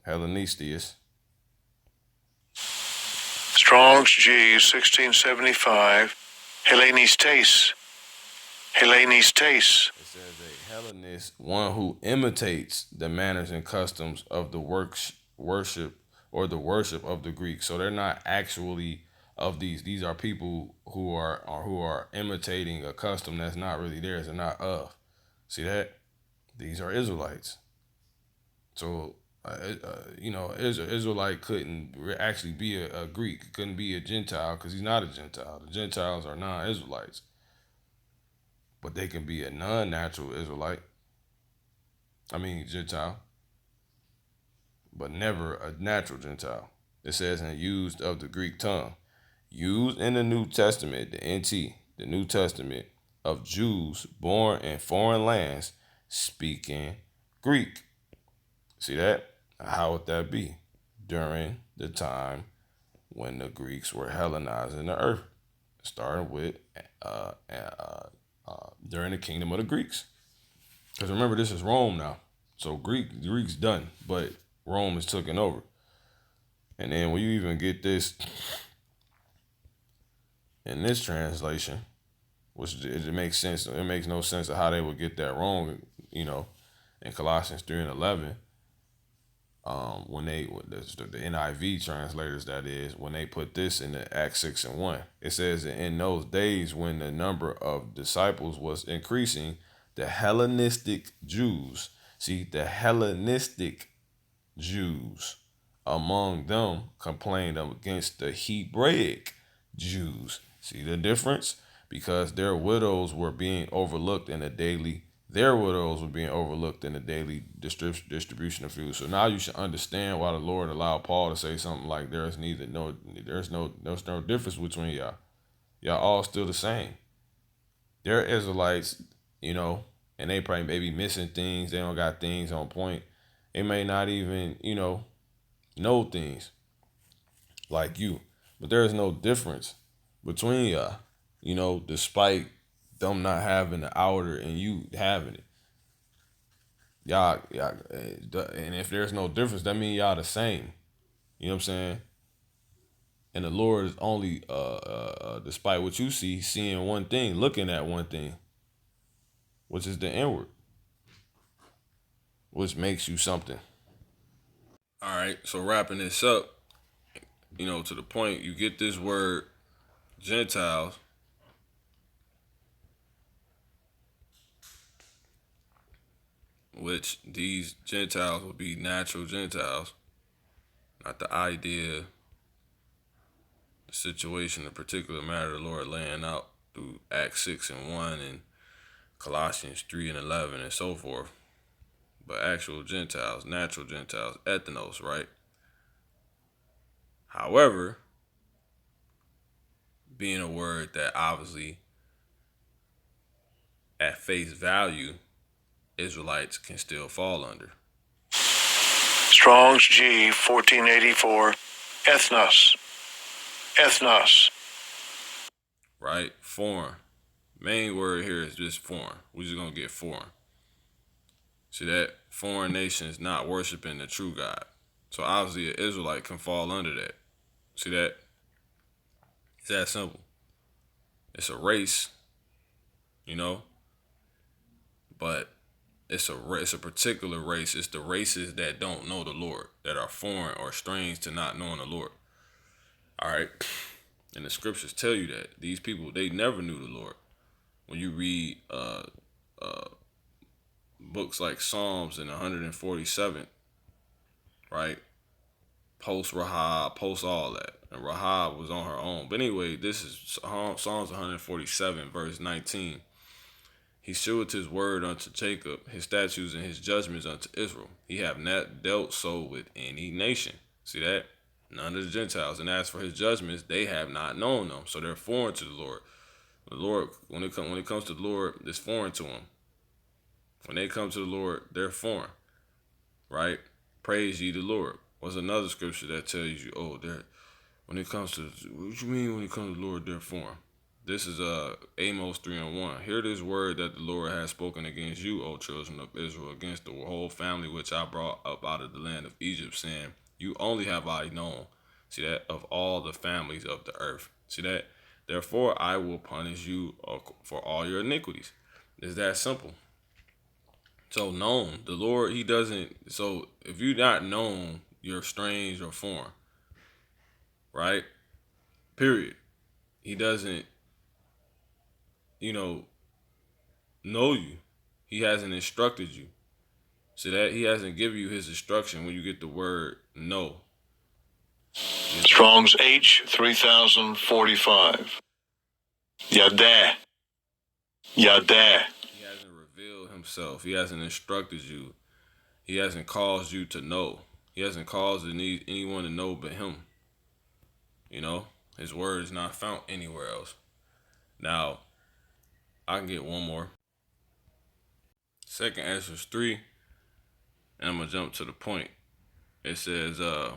Speaker 1: Hellenistius.
Speaker 2: Strong's G 1675. Hellenistes. Hellenistes.
Speaker 1: It says a Hellenist, one who imitates the manners and customs of the worship or the worship of the Greeks. So they're not actually of these. These are people who are imitating a custom that's not really theirs and not of. See that? These are Israelites. So, Israelite couldn't actually be a Greek, couldn't be a Gentile because he's not a Gentile. The Gentiles are non-Israelites, but they can be a non-natural Israelite. I mean, Gentile, but never a natural Gentile. It says, and used of the Greek tongue, used in the New Testament, the NT, the New Testament of Jews born in foreign lands speaking Greek. See that? How would that be? During the time when the Greeks were Hellenizing the earth, starting with during the kingdom of the Greeks. Because remember, this is Rome now. So Greeks done, but Rome is taken over. And then when you even get this in this translation, which it makes sense. It makes no sense of how they would get that wrong, in Colossians 3 and 11. When the NIV translators, that is, when they put this in the Acts 6 and 1, it says that in those days when the number of disciples was increasing, the Hellenistic Jews, see, the Hellenistic Jews among them complained against the Hebraic Jews. See the difference? Because their widows were being overlooked in the daily distribution of food. So now you should understand why the Lord allowed Paul to say something like, there's no difference between y'all. Y'all all still the same. They're Israelites, and they probably may be missing things. They don't got things on point. They may not even, know things like you. But there is no difference between y'all, despite them not having the outer and you having it. Y'all, and if there's no difference, that means y'all the same. You know what I'm saying? And the Lord is only, despite what you see, seeing one thing, looking at one thing, which is the inward, which makes you something. All right, so wrapping this up, to the point, you get this word Gentiles, which these Gentiles will be natural Gentiles, not the idea, the situation, the particular matter the Lord laying out through Acts 6 and 1 and Colossians 3 and 11 and so forth, but actual Gentiles, natural Gentiles, ethnos, right? However, being a word that obviously at face value, Israelites can still fall under.
Speaker 2: Strong's G 1484. Ethnos. Ethnos.
Speaker 1: Right? Foreign. Main word here is just foreign. We're just going to get foreign. See that? Foreign nations not worshiping the true God. So obviously an Israelite can fall under that. See that? It's that simple. It's a race, but it's a particular race. It's the races that don't know the Lord, that are foreign or strange to not knowing the Lord. All right. And the scriptures tell you that these people, they never knew the Lord. When you read books like Psalms and 147, right? Post Rahab, post all that. And Rahab was on her own. But anyway, this is Psalms 147, verse 19. He sheweth his word unto Jacob, his statutes and his judgments unto Israel. He have not dealt so with any nation. See that? None of the Gentiles. And as for his judgments, they have not known them. So they're foreign to the Lord. The Lord, when it comes to the Lord, it's foreign to him. When they come to the Lord, they're foreign. Right? Praise ye the Lord. What's another scripture that tells you, oh, they're when it comes to what you mean when it comes to the Lord, they're foreign? This is Amos 3:1. Hear this word that the Lord has spoken against you, O children of Israel, against the whole family which I brought up out of the land of Egypt, saying, you only have I known. See that? Of all the families of the earth. See that? Therefore I will punish you for all your iniquities. It's that simple. So known. The Lord, he doesn't. So if you're not known, you're strange or foreign. Right? Period. He doesn't, you know you. He hasn't instructed you. So that he hasn't given you his instruction when you get the word no.
Speaker 2: Strong's H 3045. Yadah. Yadah.
Speaker 1: He hasn't revealed himself. He hasn't instructed you. He hasn't caused you to know. He hasn't caused anyone to know but him. His word is not found anywhere else. Now, I can get one more. Second Ezra 3, and I'm gonna jump to the point. It says, you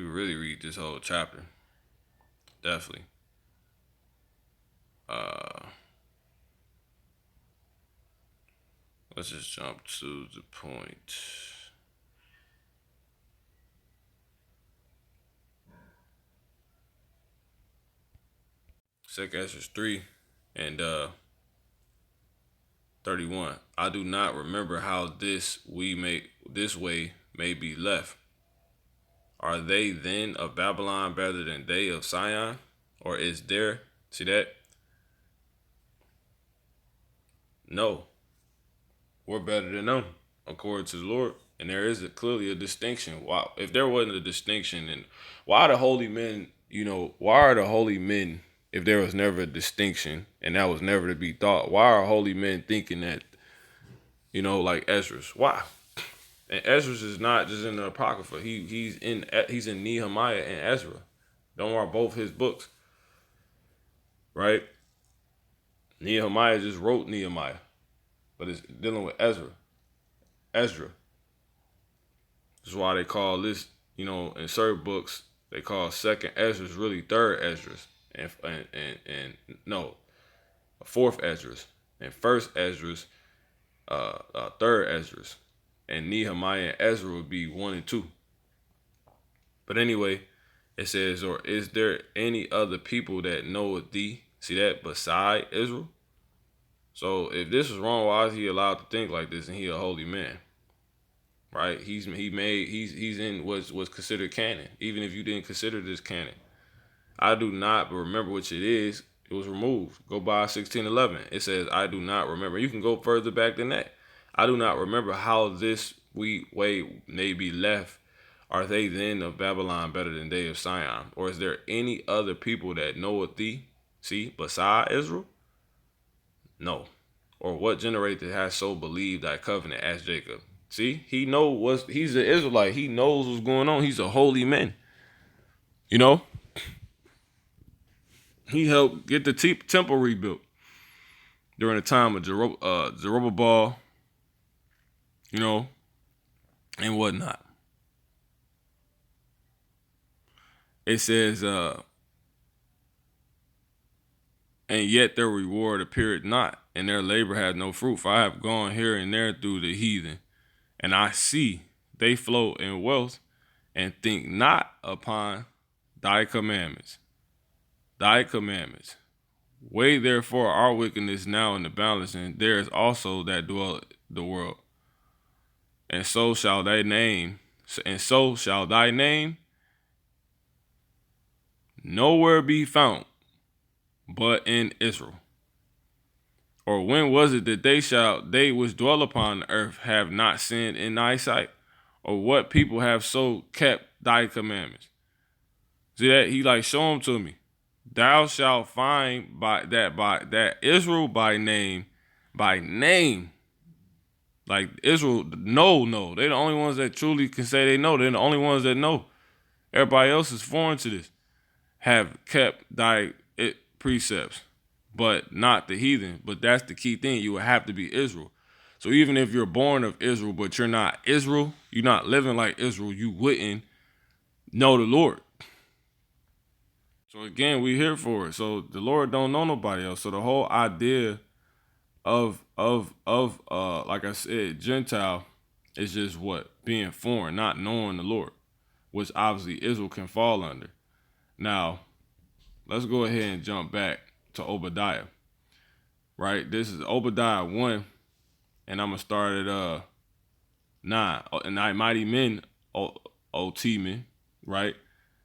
Speaker 1: can really read this whole chapter. Definitely. Let's just jump to the point. Second Ezra 3 and 31. I do not remember how this way may be left. Are they then of Babylon better than they of Sion? Or is there, see that? No. We're better than them, according to the Lord. And there is clearly a distinction. Why, if there wasn't a distinction, then why are the holy men, if there was never a distinction and that was never to be thought, why are holy men thinking that, like Ezra's? Why? And Ezra's is not just in the Apocrypha. He's in Nehemiah and Ezra. Those are both his books. Right? Nehemiah just wrote Nehemiah. But it's dealing with Ezra. This is why they call this, in certain books, they call second Ezra's really third Ezra's. And no, fourth Ezra's. And first Ezra's, third Ezra's. And Nehemiah and Ezra would be 1 and 2. But anyway, it says, or is there any other people that knoweth thee? See that? Beside Israel? So if this is wrong, why is he allowed to think like this and he a holy man? Right? He's in what's considered canon. Even if you didn't consider this canon. I do not remember which it is. It was removed. Go by 1611. It says, I do not remember. You can go further back than that. I do not remember how this way may be left. Are they then of Babylon better than they of Sion? Or is there any other people that knoweth thee? See, beside Israel? No. Or what generator has so believed thy covenant as Jacob? See, he's an Israelite. He knows what's going on. He's a holy man. He helped get the temple rebuilt during the time of Zerubbabel, and whatnot. It says, and yet their reward appeared not, and their labor had no fruit. For I have gone here and there through the heathen, and I see they flow in wealth, and think not upon thy commandments. Thy commandments. Weigh therefore our wickedness now in the balance, and there is also that dwell the world. And so shall thy name nowhere be found but in Israel. Or when was it that they which dwell upon the earth have not sinned in thy sight? Or what people have so kept thy commandments? See that? He show them to me. Thou shalt find by that Israel by name, Like Israel, no. They're the only ones that truly can say they know. They're the only ones that know. Everybody else is foreign to this. Have kept thy precepts, but not the heathen. But that's the key thing. You would have to be Israel. So even if you're born of Israel, but you're not Israel, you're not living like Israel, you wouldn't know the Lord. So again, we here for it. So the Lord don't know nobody else. So the whole idea of like I said, Gentile is just what? Being foreign, not knowing the Lord, which obviously Israel can fall under. Now, let's go ahead and jump back to Obadiah. Right? This is Obadiah 1, and I'm gonna start at 9. And I mighty men, O T-men, right,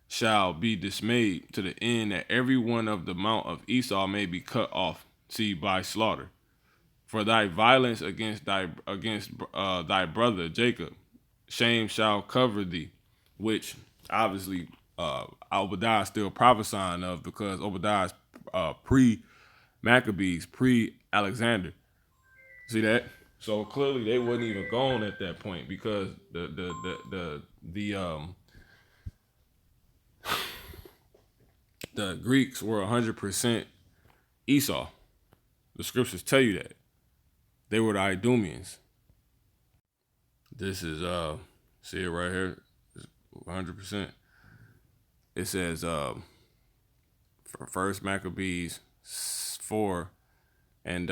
Speaker 1: shall be dismayed to the end that every one of the mount of Esau may be cut off, see, by slaughter. For thy violence against thy brother Jacob, shame shall cover thee, which obviously Obadiah is still prophesying of, because Obadiah is pre-Maccabees, pre-Alexander. See that? So clearly they wasn't even gone at that point, because the Greeks were 100% Esau. The scriptures tell you that. They were the Idumeans. This is see it right here, 100%. It says for First Maccabees 4 and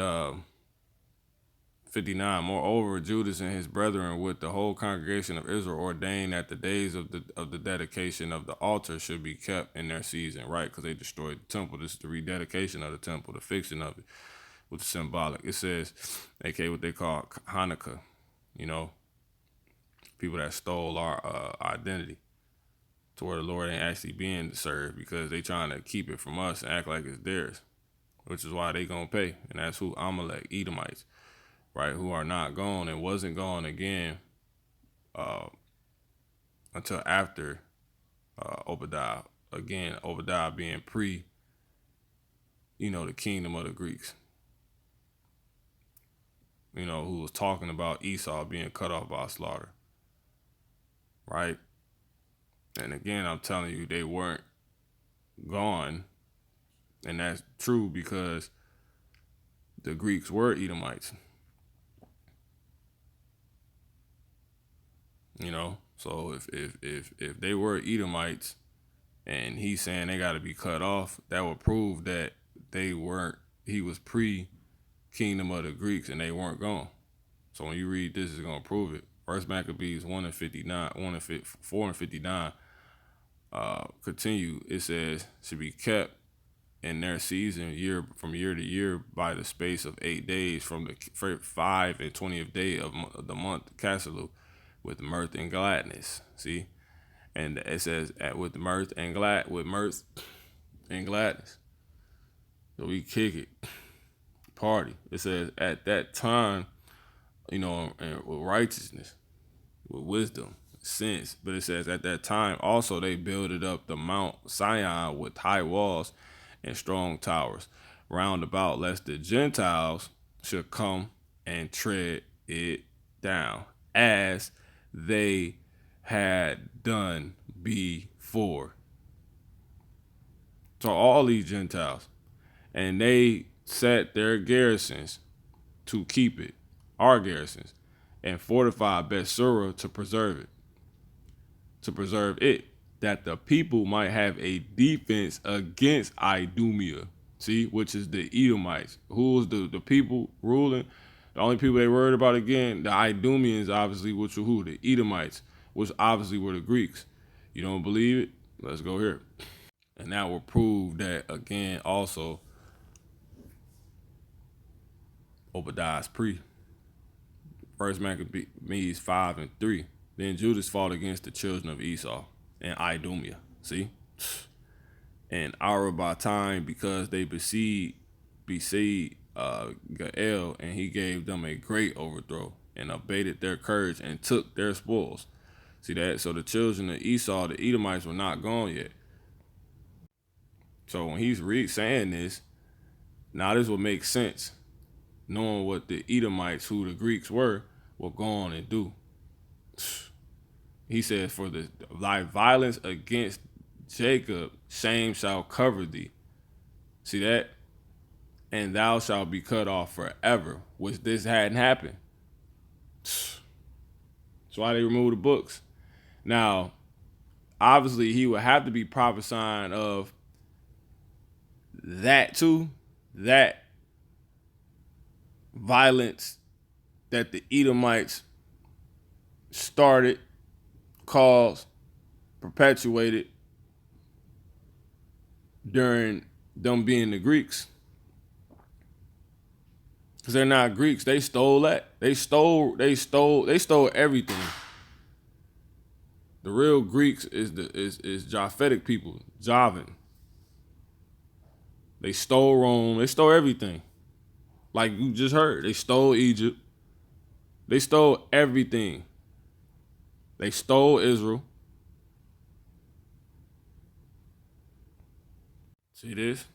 Speaker 1: 59. Moreover, Judas and his brethren with the whole congregation of Israel ordained that the days of the dedication of the altar should be kept in their season, right? Because they destroyed the temple. This is the rededication of the temple, the fixing of it, which is symbolic. It says, aka what they call Hanukkah, people that stole our identity, to where the Lord ain't actually being served, because they trying to keep it from us and act like it's theirs, which is why they gonna pay. And that's who? Amalek, Edomites, right, who are not gone and wasn't gone again until after Obadiah. Again, Obadiah being pre, the kingdom of the Greeks, who was talking about Esau being cut off by slaughter, right? And again, I'm telling you, they weren't gone, and that's true because the Greeks were Edomites. So if they were Edomites, and he's saying they got to be cut off, that would prove that they weren't. He was pre-kingdom of the Greeks, and they weren't gone. So when you read this, it's gonna prove it. First Maccabees 4 and 59. Continue. It says should be kept in their season from year to year by the space of 8 days from the 5 and 20th day of the month Caselu, with mirth and gladness. See, and it says with mirth and gladness. So we kick it, party. It says at that time, and with righteousness, with wisdom, sense. But it says at that time also they builded up the Mount Sion with high walls and strong towers round about, lest the Gentiles should come and tread it down, as they had done before. So all these Gentiles, and they set their garrisons to keep it, our garrisons, and fortify Bethsura to preserve it, that the people might have a defense against Idumea. See, which is the Edomites. Who was the people ruling? The only people they worried about, again, the Idumeans, obviously, which were who? The Edomites, which obviously were the Greeks. You don't believe it? Let's go here. And that will prove that, again, also, Obadiah's pre. First Maccabees 5 and 3. Then Judas fought against the children of Esau and Idumea. See? And Arabatime, because they besieged Gael, and he gave them a great overthrow and abated their courage and took their spoils. See that? So the children of Esau, the Edomites, were not gone yet. So when he's saying this, now this would make sense, knowing what the Edomites, who the Greeks were,
Speaker 3: will go on and do. He said, for thy violence against Jacob, shame shall cover thee. See that? And thou shalt be cut off forever, which this hadn't happened. That's why they removed the books. Now, obviously, he would have to be prophesying of that too, that violence that the Edomites started, caused, perpetuated during them being the Greeks. Because they're not Greeks. They stole that. They stole everything. The real Greeks is Japhetic people, Javan. They stole Rome. They stole everything. Like you just heard, they stole Egypt. They stole everything. They stole Israel. See this?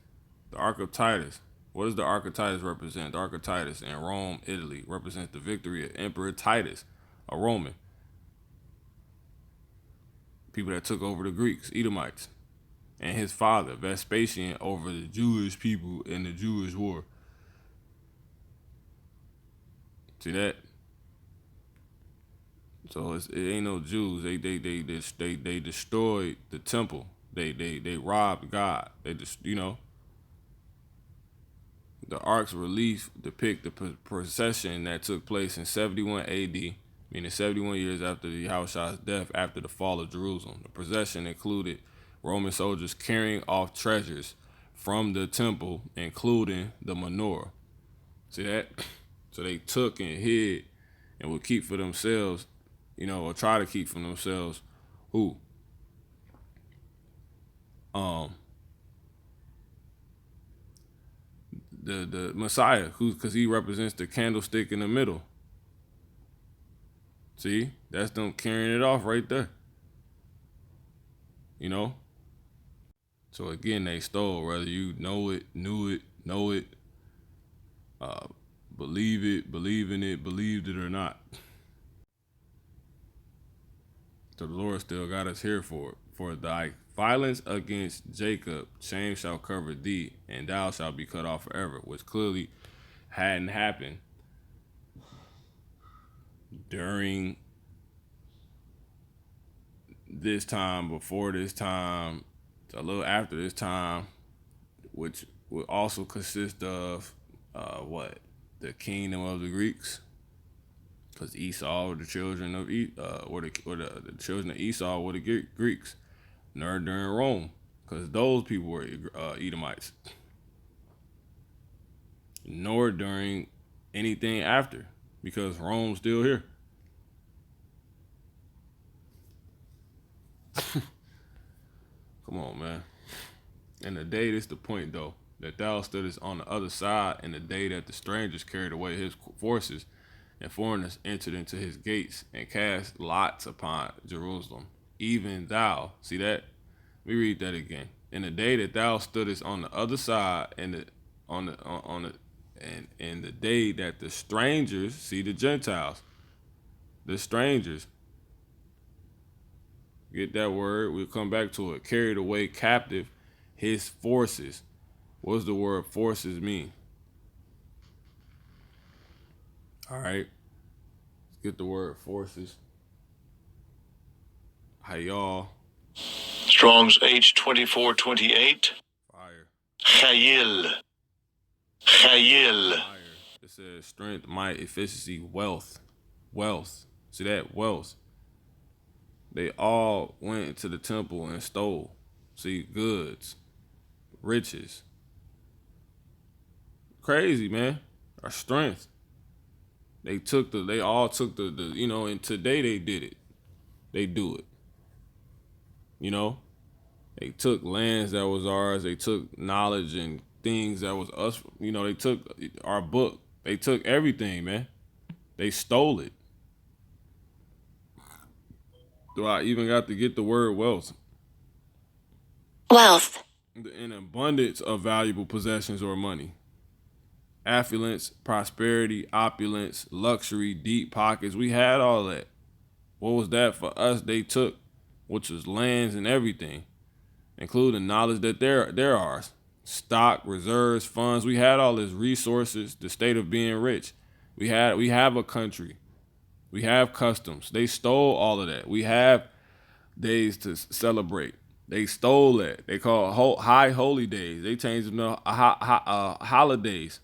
Speaker 3: The Ark of Titus. What does the Ark of Titus represent? The Ark of Titus in Rome, Italy, represents the victory of Emperor Titus, a Roman. People that took over the Greeks, Edomites, and his father, Vespasian, over the Jewish people in the Jewish war. See that? So it ain't no Jews. They destroyed the temple. They robbed God. They just The ark's relief depict the procession that took place in 71 AD, meaning 71 years after the Yahushua's death, after the fall of Jerusalem. The procession included Roman soldiers carrying off treasures from the temple, including the menorah. See that? So they took and hid and would keep for themselves, or try to keep for themselves who? The Messiah, because he represents the candlestick in the middle. See, that's them carrying it off right there. So again, they stole, whether you know it, knew it, know it, believe in it, believed it or not. So the Lord still got us here for it. For thy violence against Jacob, shame shall cover thee, and thou shalt be cut off forever, which clearly hadn't happened during this time, before this time, a little after this time, which would also consist of the kingdom of the Greeks, because Esau were the children of the children of Esau were the Greeks, nor during Rome, because those people were Edomites, nor during anything after, because Rome's still here. Come on, man. And the day, this the point though, that thou stoodest on the other side, in the day that the strangers carried away his forces, and foreigners entered into his gates, and cast lots upon Jerusalem. Even thou, see that? Let me read that again. In the day that thou stoodest on the other side, and the day that the strangers, see the Gentiles, the strangers, get that word, we'll come back to it, carried away captive his forces. What does the word forces mean? All right, let's get the word forces. Hayal.
Speaker 2: Strong's H2428.
Speaker 3: Fire.
Speaker 2: Chayil. Chayil.
Speaker 3: Fire. It says strength, might, efficiency, wealth. Wealth. See that? Wealth. They all went into the temple and stole. See, goods, riches. Crazy, man. Our strength. They all took the and today they did it. They do it. They took lands that was ours. They took knowledge and things that was us. They took our book. They took everything, man. They stole it. Do I even got to get the word wealth?
Speaker 4: Wealth.
Speaker 3: An abundance of valuable possessions or money. affluence, prosperity, opulence, luxury, deep pockets. We had all that. What was that for us? They took, which was lands and everything, including knowledge that they're ours. Stock, reserves, funds. We had all these resources, the state of being rich. We have a country. We have customs. They stole all of that. We have days to celebrate. They stole that. They call it high holy days. They changed them to holidays.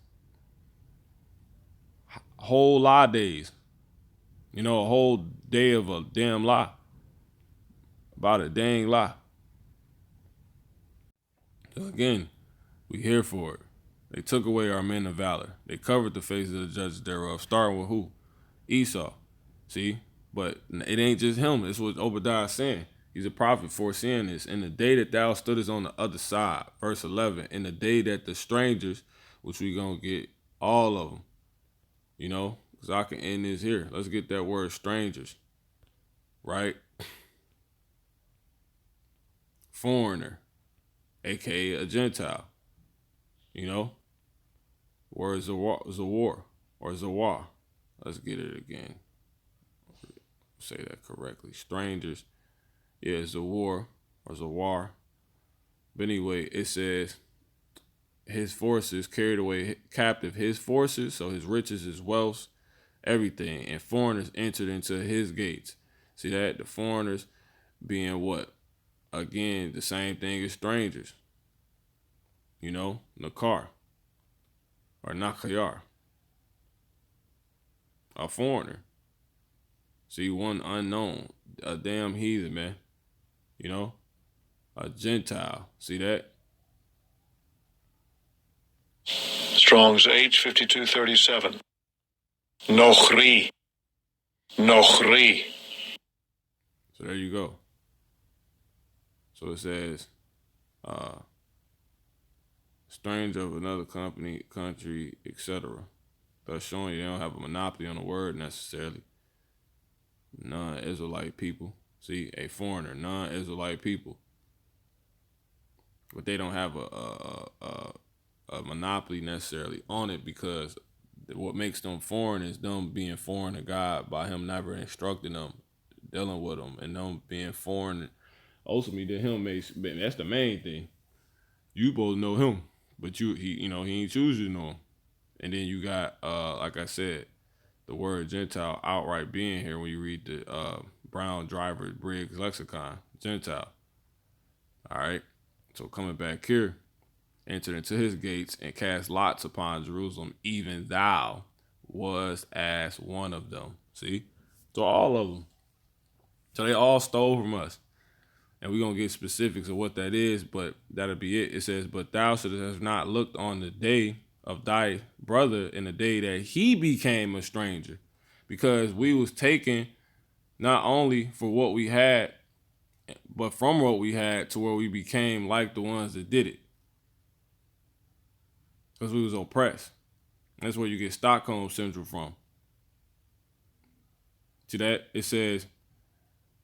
Speaker 3: Whole lie days. You know, a whole day of a damn lie. About a dang lie. So again, we here for it. They took away our men of valor. They covered the faces of the judges thereof, starting with who? Esau. See? But it ain't just him. It's what Obadiah is saying. He's a prophet foreseeing this. In the day that thou stoodest on the other side, verse 11, in the day that the strangers, which we gonna get all of them, you know, because I can end this here. Let's get that word strangers, right? Foreigner, aka a Gentile, you know, word Zawar or Zawar. Let's get it again. Say that correctly. Strangers. Yeah, Zawar or Zawar. But anyway, it says his forces carried away captive his forces, so his riches, his wealth, everything, and foreigners entered into his gates. See that? The foreigners being what? Again, the same thing as strangers. You know, Nakar or Nakayar. A foreigner. See, one unknown, a damn heathen, man. You know, a Gentile. See that?
Speaker 2: Strong's H5237. Nochri. Nochri.
Speaker 3: So there you go. So it says, stranger of another country, etc. Thus showing you they don't have a monopoly on the word necessarily. Non-Israelite people. See, a foreigner, non-Israelite people. But they don't have a monopoly necessarily on it, because what makes them foreign is them being foreign to God by him never instructing them, dealing with them, and them being foreign ultimately to him. That's the main thing. You supposed to know him, but he ain't choose you to know him. And then you got, like I said, the word Gentile outright being here when you read the Brown Driver Briggs lexicon, Gentile. All right. So coming back here, entered into his gates and cast lots upon Jerusalem, even thou was as one of them. See? So all of them. So they all stole from us. And we're going to get specifics of what that is, but that'll be it. It says, but thou shouldst have not looked on the day of thy brother in the day that he became a stranger, because we was taken not only for what we had, but from what we had to where we became like the ones that did it. Because we was oppressed. That's where you get Stockholm Syndrome from. See that? It says,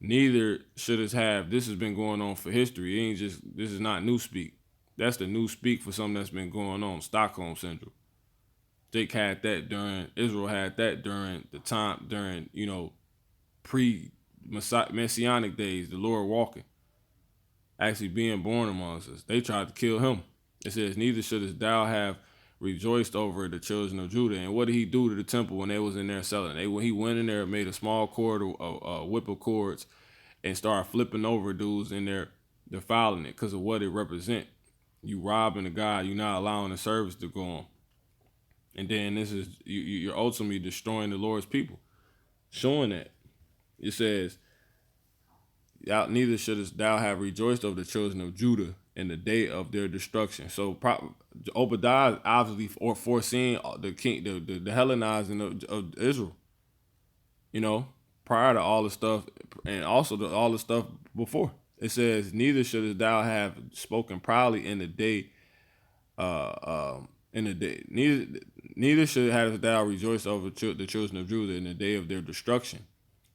Speaker 3: neither should us have. This has been going on for history. It ain't just, this is not new speak. That's the new speak for something that's been going on. Stockholm Syndrome. Jake had that Israel had that during the time, during, pre-Messianic days, the Lord walking, actually being born amongst us. They tried to kill him. It says, neither shouldest thou have rejoiced over the children of Judah. And what did he do to the temple when they was in there selling? He went in there and made a small cord, a whip of cords, and started flipping over dudes in there, defiling it because of what it represent. You robbing the God, you're not allowing the service to go on. And then this is, you're ultimately destroying the Lord's people. Showing that. It says, neither shouldest thou have rejoiced over the children of Judah in the day of their destruction. So Obadiah obviously foreseeing the Hellenizing of Israel, prior to all the stuff, and also all the stuff before. It says, neither shouldest thou have spoken proudly in the day, neither should have thou rejoiced over the children of Judah in the day of their destruction.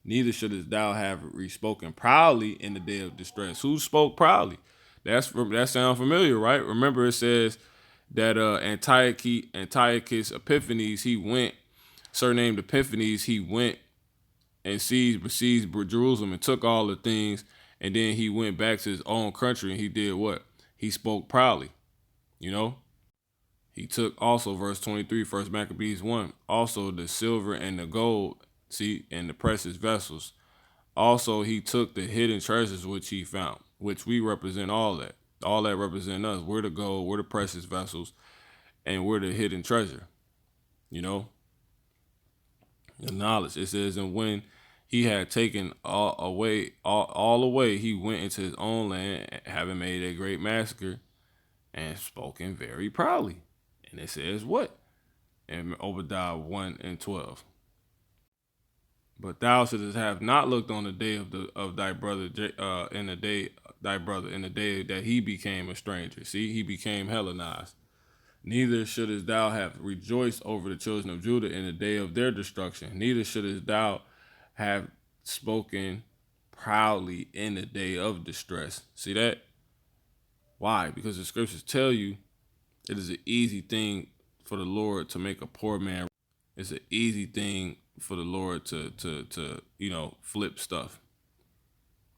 Speaker 3: Neither shouldest thou have spoken proudly in the day of distress. Who spoke proudly? That sounds familiar, right? Remember, it says that Antiochus Epiphanes, he went, surnamed Epiphanes, he went and besieged Jerusalem and took all the things, and then he went back to his own country and he did what? He spoke proudly, you know? He took also, verse 23, 1 Maccabees 1, also the silver and the gold, see, and the precious vessels. Also, he took the hidden treasures which he found, which we represent all that. All that represent us. We're the gold, we're the precious vessels, and we're the hidden treasure, you know? The knowledge. It says, and when he had taken all away, he went into his own land, having made a great massacre, and spoken very proudly. And it says what? In Obadiah 1 and 12. But thou shouldst have not looked on the day of thy brother in the day that he became a stranger. See, he became Hellenized. Neither shouldest thou have rejoiced over the children of Judah in the day of their destruction. Neither shouldest thou have spoken proudly in the day of distress. See that? Why? Because the scriptures tell you it is an easy thing for the Lord to make a poor man. It's an easy thing for the Lord to flip stuff.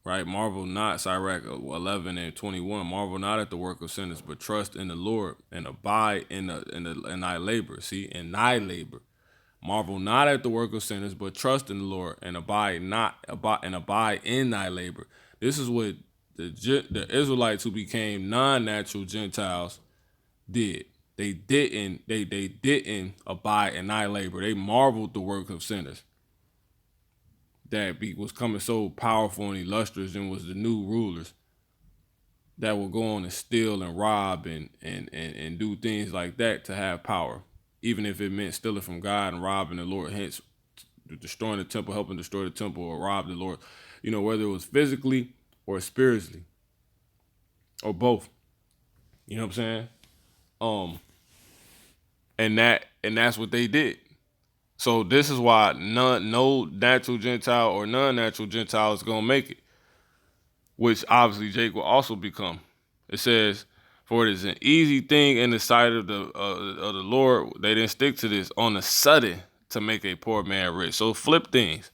Speaker 3: Right? Marvel not, Sirach 11 and 21. Marvel not at the work of sinners, but trust in the Lord and abide in thy labor. See, in thy labor. Marvel not at the work of sinners, but trust in the Lord and abide in thy labor. This is what the Israelites who became non-natural Gentiles did. They didn't abide in thy labor. They marveled the work of sinners that was coming so powerful and illustrious, and was the new rulers that will go on and steal and rob and do things like that to have power, even if it meant stealing from God and robbing the Lord, hence destroying the temple, helping destroy the temple, or rob the Lord, whether it was physically or spiritually or both. You know what I'm saying? And that's what they did. So this is why no natural Gentile or non-natural Gentile is going to make it, which obviously Jake will also become. It says, for it is an easy thing in the sight of the Lord. They didn't stick to this on the sudden to make a poor man rich. So flip things.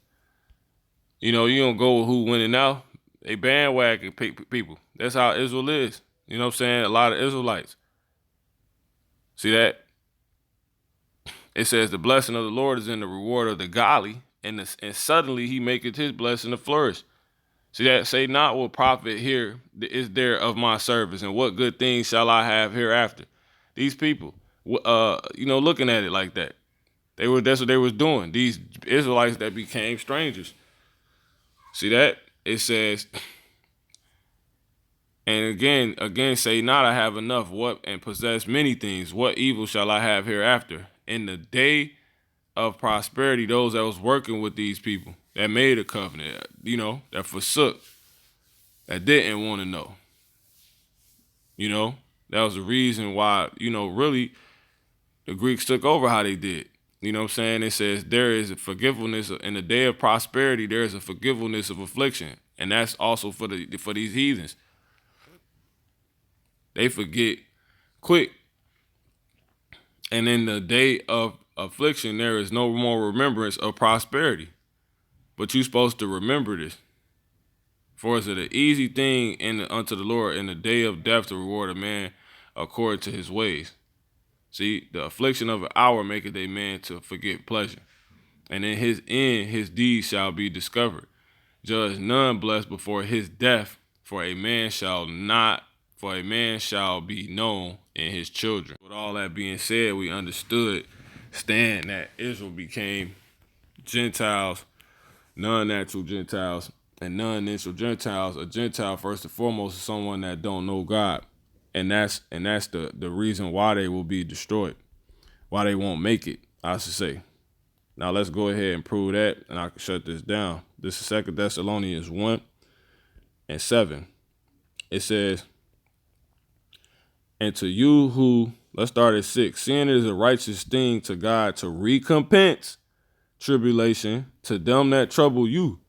Speaker 3: You don't go with who winning now. They bandwagon people. That's how Israel is. You know what I'm saying? A lot of Israelites. See that? It says the blessing of the Lord is in the reward of the godly, and suddenly he maketh his blessing to flourish. See that? Say not what profit here is there of my service, and what good things shall I have hereafter. These people, looking at it like that, that's what they was doing. These Israelites that became strangers. See that? It says, and again, say not I have enough, and possess many things. What evil shall I have hereafter? In the day of prosperity, those that was working with these people that made a covenant, that forsook, that didn't want to know. That was the reason why, really the Greeks took over how they did. You know what I'm saying? It says there is a forgiveness in the day of prosperity. There is a forgiveness of affliction, and that's also for these heathens. They forget quick. And in the day of affliction, there is no more remembrance of prosperity. But you're supposed to remember this. For is it an easy thing unto the Lord in the day of death to reward a man according to his ways? See, the affliction of an hour maketh a man to forget pleasure. And in his end, his deeds shall be discovered. Judge none blessed before his death, for a man shall be known in his children. With all that being said, we understood that Israel became Gentiles, non-natural Gentiles, and non-natural Gentiles. A Gentile, first and foremost, is someone that don't know God. And that's the reason why they will be destroyed, why they won't make it, I should say. Now let's go ahead and prove that, and I can shut this down. This is 2 Thessalonians 1 and 7. It says, and to you who, let's start at 6, seeing it is a righteous thing to God to recompense tribulation to them that trouble you,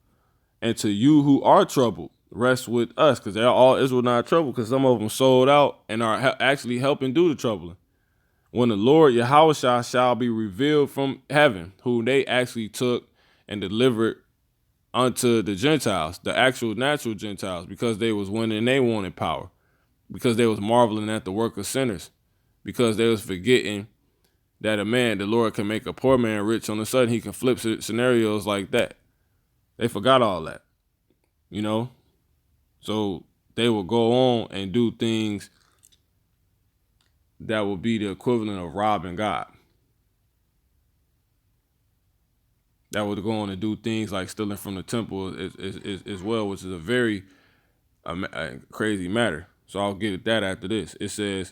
Speaker 3: and to you who are troubled, rest with us, because they're all Israel not troubled, because some of them sold out and are actually helping do the troubling. when the Lord Yahushua shall be revealed from heaven, who they actually took and delivered unto the Gentiles, the actual natural Gentiles, because they was winning and they wanted power, because they was marveling at the work of sinners, because they was forgetting that the Lord can make a poor man rich on the sudden. He can flip scenarios like that. They forgot all that, you know? So they will go on and do things that will be the equivalent of robbing God. That would go on and do things like stealing from the temple as well, which is a very crazy matter. So I'll get at that after this. It says,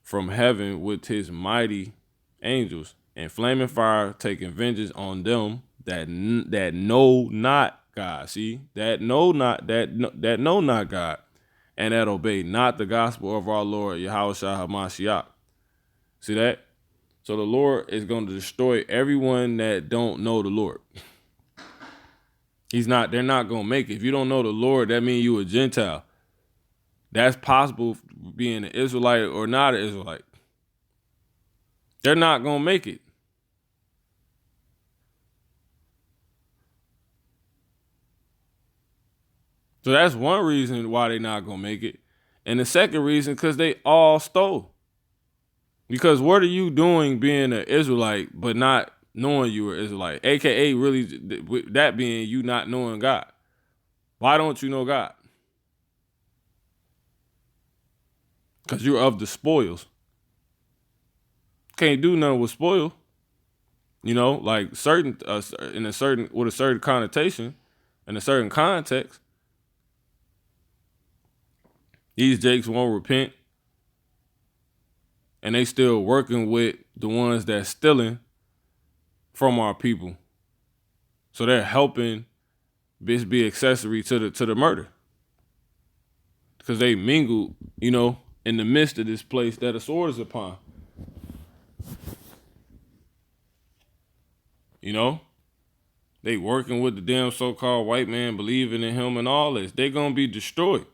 Speaker 3: from heaven with his mighty angels and flaming fire, taking vengeance on them that know not God. See, that know not God, and that obey not the gospel of our Lord Yahushua HaMashiach. See that? So the Lord is going to destroy everyone that don't know the Lord. They're not going to make it. If you don't know the Lord, that means you a Gentile. That's possible, being an Israelite or not an Israelite. They're not going to make it. So that's one reason why they're not going to make it. And the second reason, because they all stole. Because what are you doing being an Israelite but not knowing you were Israelite? AKA really that being you not knowing God. Why don't you know God? Because you're of the spoils. Can't do nothing with spoil. You know, like certain with a certain connotation, in a certain context. These jakes won't repent. And they still working with the ones that's stealing from our people. So they're helping this be accessory to the murder. Because they mingled, you know, in the midst of this place that a sword is upon. You know? They working with the damn so-called white man, believing in him and all this. They gonna be destroyed.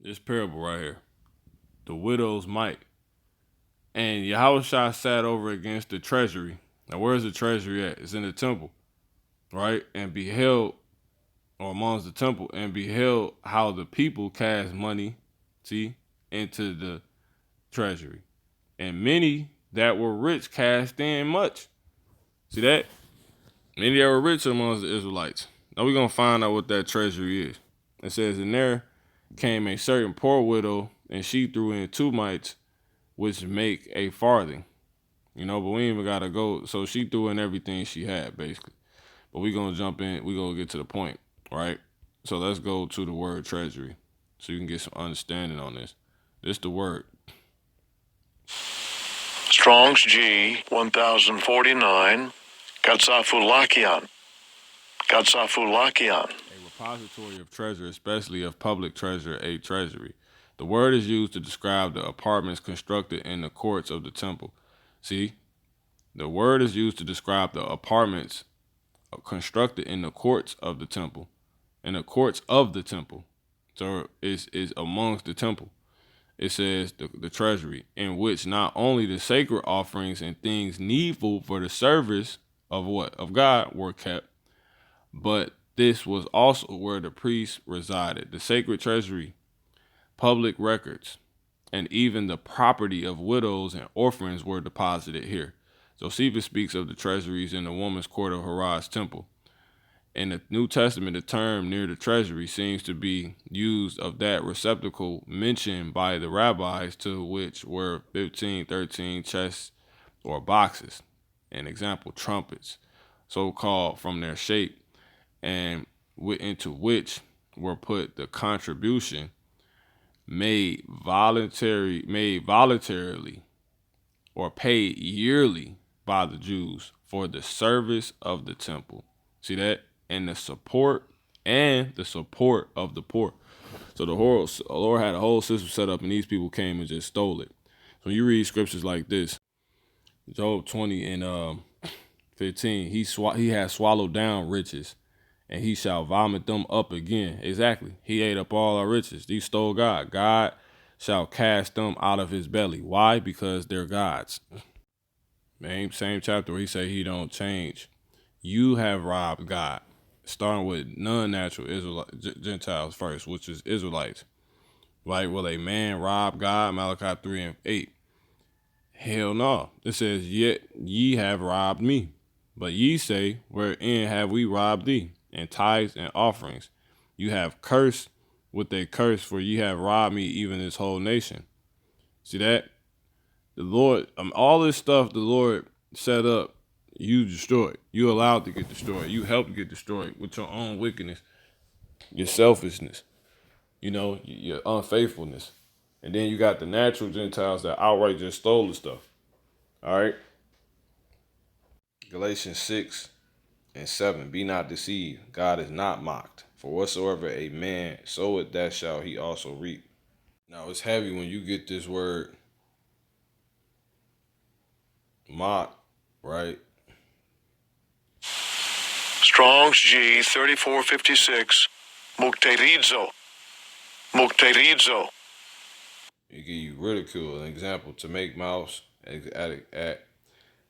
Speaker 3: This parable right here. The widow's mite. And Yahushua sat over against the treasury. Now, where's the treasury at? It's in the temple, right? And beheld, or amongst the temple, and beheld how the people cast money, see, into the treasury. And many that were rich cast in much. See that? Many that were rich amongst the Israelites. Now we're going to find out what that treasury is. It says, and there came a certain poor widow, and she threw in 2 mites, which make a farthing. You know, but we ain't even got to go. So she threw in everything she had, basically. But we're going to jump in. We're going to get to the point, right? So let's go to the word treasury so you can get some understanding on this. This the word.
Speaker 2: Strong's G 1049. Katsafulakian. Katsafulakian.
Speaker 3: A repository of treasure, especially of public treasure, a treasury. The word is used to describe the apartments constructed in the courts of the temple. See, the word is used to describe the apartments constructed in the courts of the temple. In the courts of the temple. So it's amongst the temple. It says the treasury, in which not only the sacred offerings and things needful for the service of what? Of God were kept, but this was also where the priests resided. The sacred treasury, public records, and even the property of widows and orphans were deposited here. Josephus speaks of the treasuries in the woman's court of Herod's temple. In the New Testament, the term near the treasury seems to be used of that receptacle mentioned by the rabbis, to which were 13 chests or boxes. An example, trumpets, so-called from their shape, and into which were put the contribution made voluntarily or paid yearly by the Jews for the service of the temple. See that? And the support of the poor. So the Lord had a whole system set up, and these people came and just stole it. So you read scriptures like this, Job 20 and 15, he has swallowed down riches, and he shall vomit them up again. Exactly. He ate up all our riches. He stole God. God shall cast them out of his belly. Why? Because they're gods. Same chapter where he say he don't change. You have robbed God, starting with non-natural Gentiles first, which is Israelites. Like, will a man rob God? Malachi 3:8. Hell no. It says, yet ye have robbed me. But ye say, wherein have we robbed thee? In tithes and offerings. You have cursed with a curse, for ye have robbed me, even this whole nation. See that? The Lord, all this stuff the Lord set up, you destroyed. You allowed to get destroyed. You helped get destroyed with your own wickedness, your selfishness, your unfaithfulness. And then you got the natural Gentiles that outright just stole the stuff. All right? Galatians 6:7. Be not deceived. God is not mocked. For whatsoever a man soweth, that shall he also reap. Now, it's heavy when you get this word mock, right?
Speaker 2: Strong's G 3456. Mukterizo.
Speaker 1: It give you ridicule. An example, to make mouths. An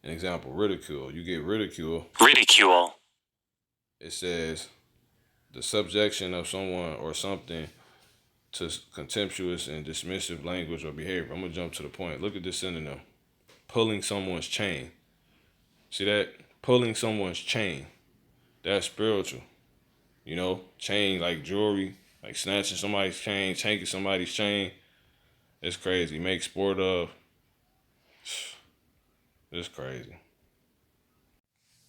Speaker 1: example, ridicule. You get ridicule.
Speaker 2: Ridicule.
Speaker 1: It says the subjection of someone or something to contemptuous and dismissive language or behavior. I'm going to jump to the point. Look at this synonym. Pulling someone's chain. See that? Pulling someone's chain. That's spiritual. Chain like jewelry, like snatching somebody's chain, taking somebody's chain. It's crazy. Make sport of. It's crazy.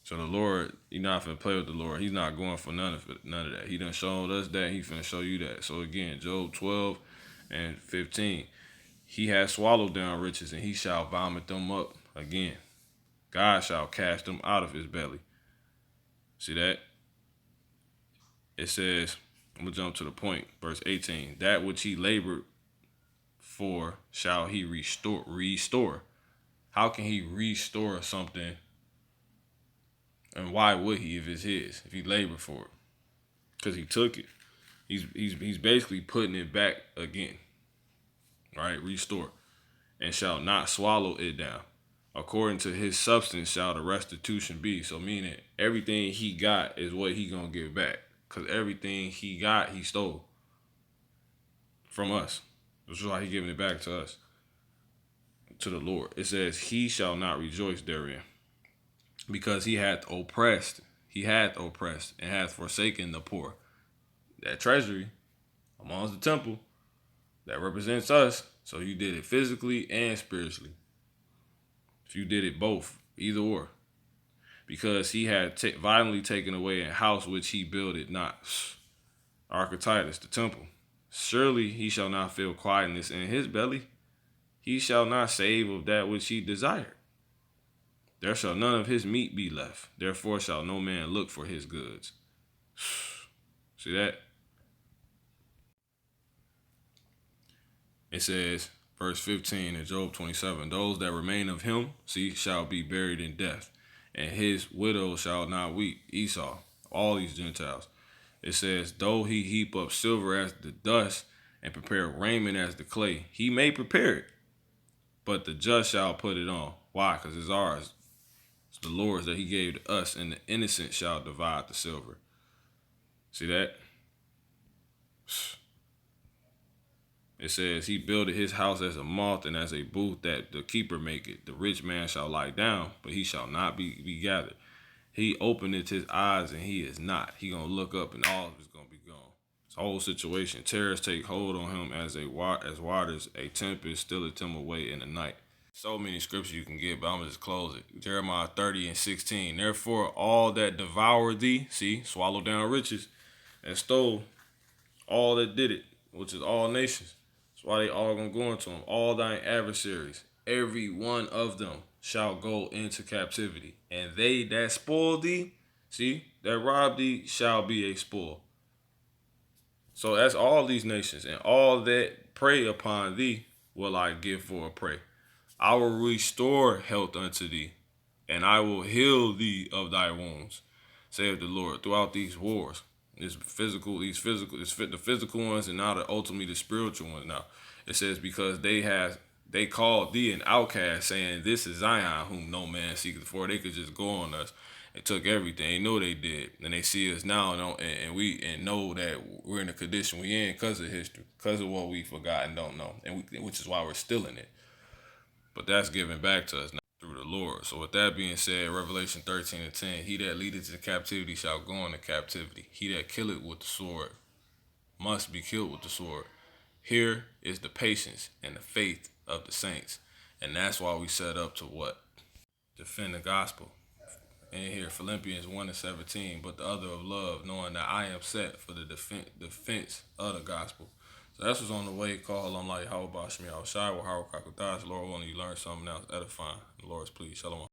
Speaker 1: So the Lord, you're not finna play with the Lord. He's not going for none of that. He done showed us that. He finna show you that. So again, Job 12:15. He has swallowed down riches, and he shall vomit them up again. God shall cast them out of his belly. See that? It says, I'm going to jump to the point, verse 18. That which he labored for shall he restore. How can he restore something? And why would he if it's his? If he labored for it? Because he took it. He's basically putting it back again. Right? Restore. And shall not swallow it down. According to his substance shall the restitution be. So meaning everything he got is what he gonna give back. Because everything he got, he stole from us. Which is why he giving it back to us. To the Lord. It says, he shall not rejoice therein. Because he hath oppressed and hath forsaken the poor. That treasury amongst the temple that represents us. So you did it physically and spiritually. If you did it both, either or. Because he had violently taken away a house which he builded not. Archetypus, the temple. Surely he shall not feel quietness in his belly. He shall not save of that which he desired. There shall none of his meat be left. Therefore shall no man look for his goods. See that? It says, verse 15 in Job 27, those that remain of him, shall be buried in death, and his widow shall not weep. Esau, all these Gentiles. It says, though he heap up silver as the dust and prepare raiment as the clay, he may prepare it, but the just shall put it on. Why? Because it's ours. It's the Lord's that he gave to us, and the innocent shall divide the silver. See that? It says, he builded his house as a moth and as a booth that the keeper maketh. The rich man shall lie down, but he shall not be gathered. He openeth his eyes, and he is not. He gonna look up, and all of it's gonna be gone. This whole situation. Terrors take hold on him as waters. A tempest stilleth him away in the night. So many scriptures you can get, but I'm gonna just close it. Jeremiah 30:16. Therefore, all that devour thee, swallow down riches, and stole all that did it, which is all nations. That's why they all gonna go into them. All thine adversaries, every one of them shall go into captivity. And they that spoil thee, that rob thee, shall be a spoil. So that's all these nations, and all that prey upon thee will I give for a prey. I will restore health unto thee, and I will heal thee of thy wounds, saith the Lord. Throughout these wars, the physical ones, and now ultimately the spiritual ones now.
Speaker 3: It says, because they called thee an outcast, saying, this is Zion, whom no man seeketh for. They could just go on us. They took everything. They know they did, and they see us now, and we know that we're in the condition we in because of history, because of what we forgot and don't know, which is why we're still in it. But that's given back to us now through the Lord. So with that being said, Revelation 13:10, he that leadeth into captivity shall go into captivity. He that killeth with the sword must be killed with the sword. Here is the patience and the faith of the saints. And that's why we set up to what? Defend the gospel. And here, Philippians 1:17, but the other of love, knowing that I am set for the defense of the gospel. So that's what's on the way. Call on like how about Shmi Al Shai or how Lord willing you learn something else edifying. The Lord's please. Shalom.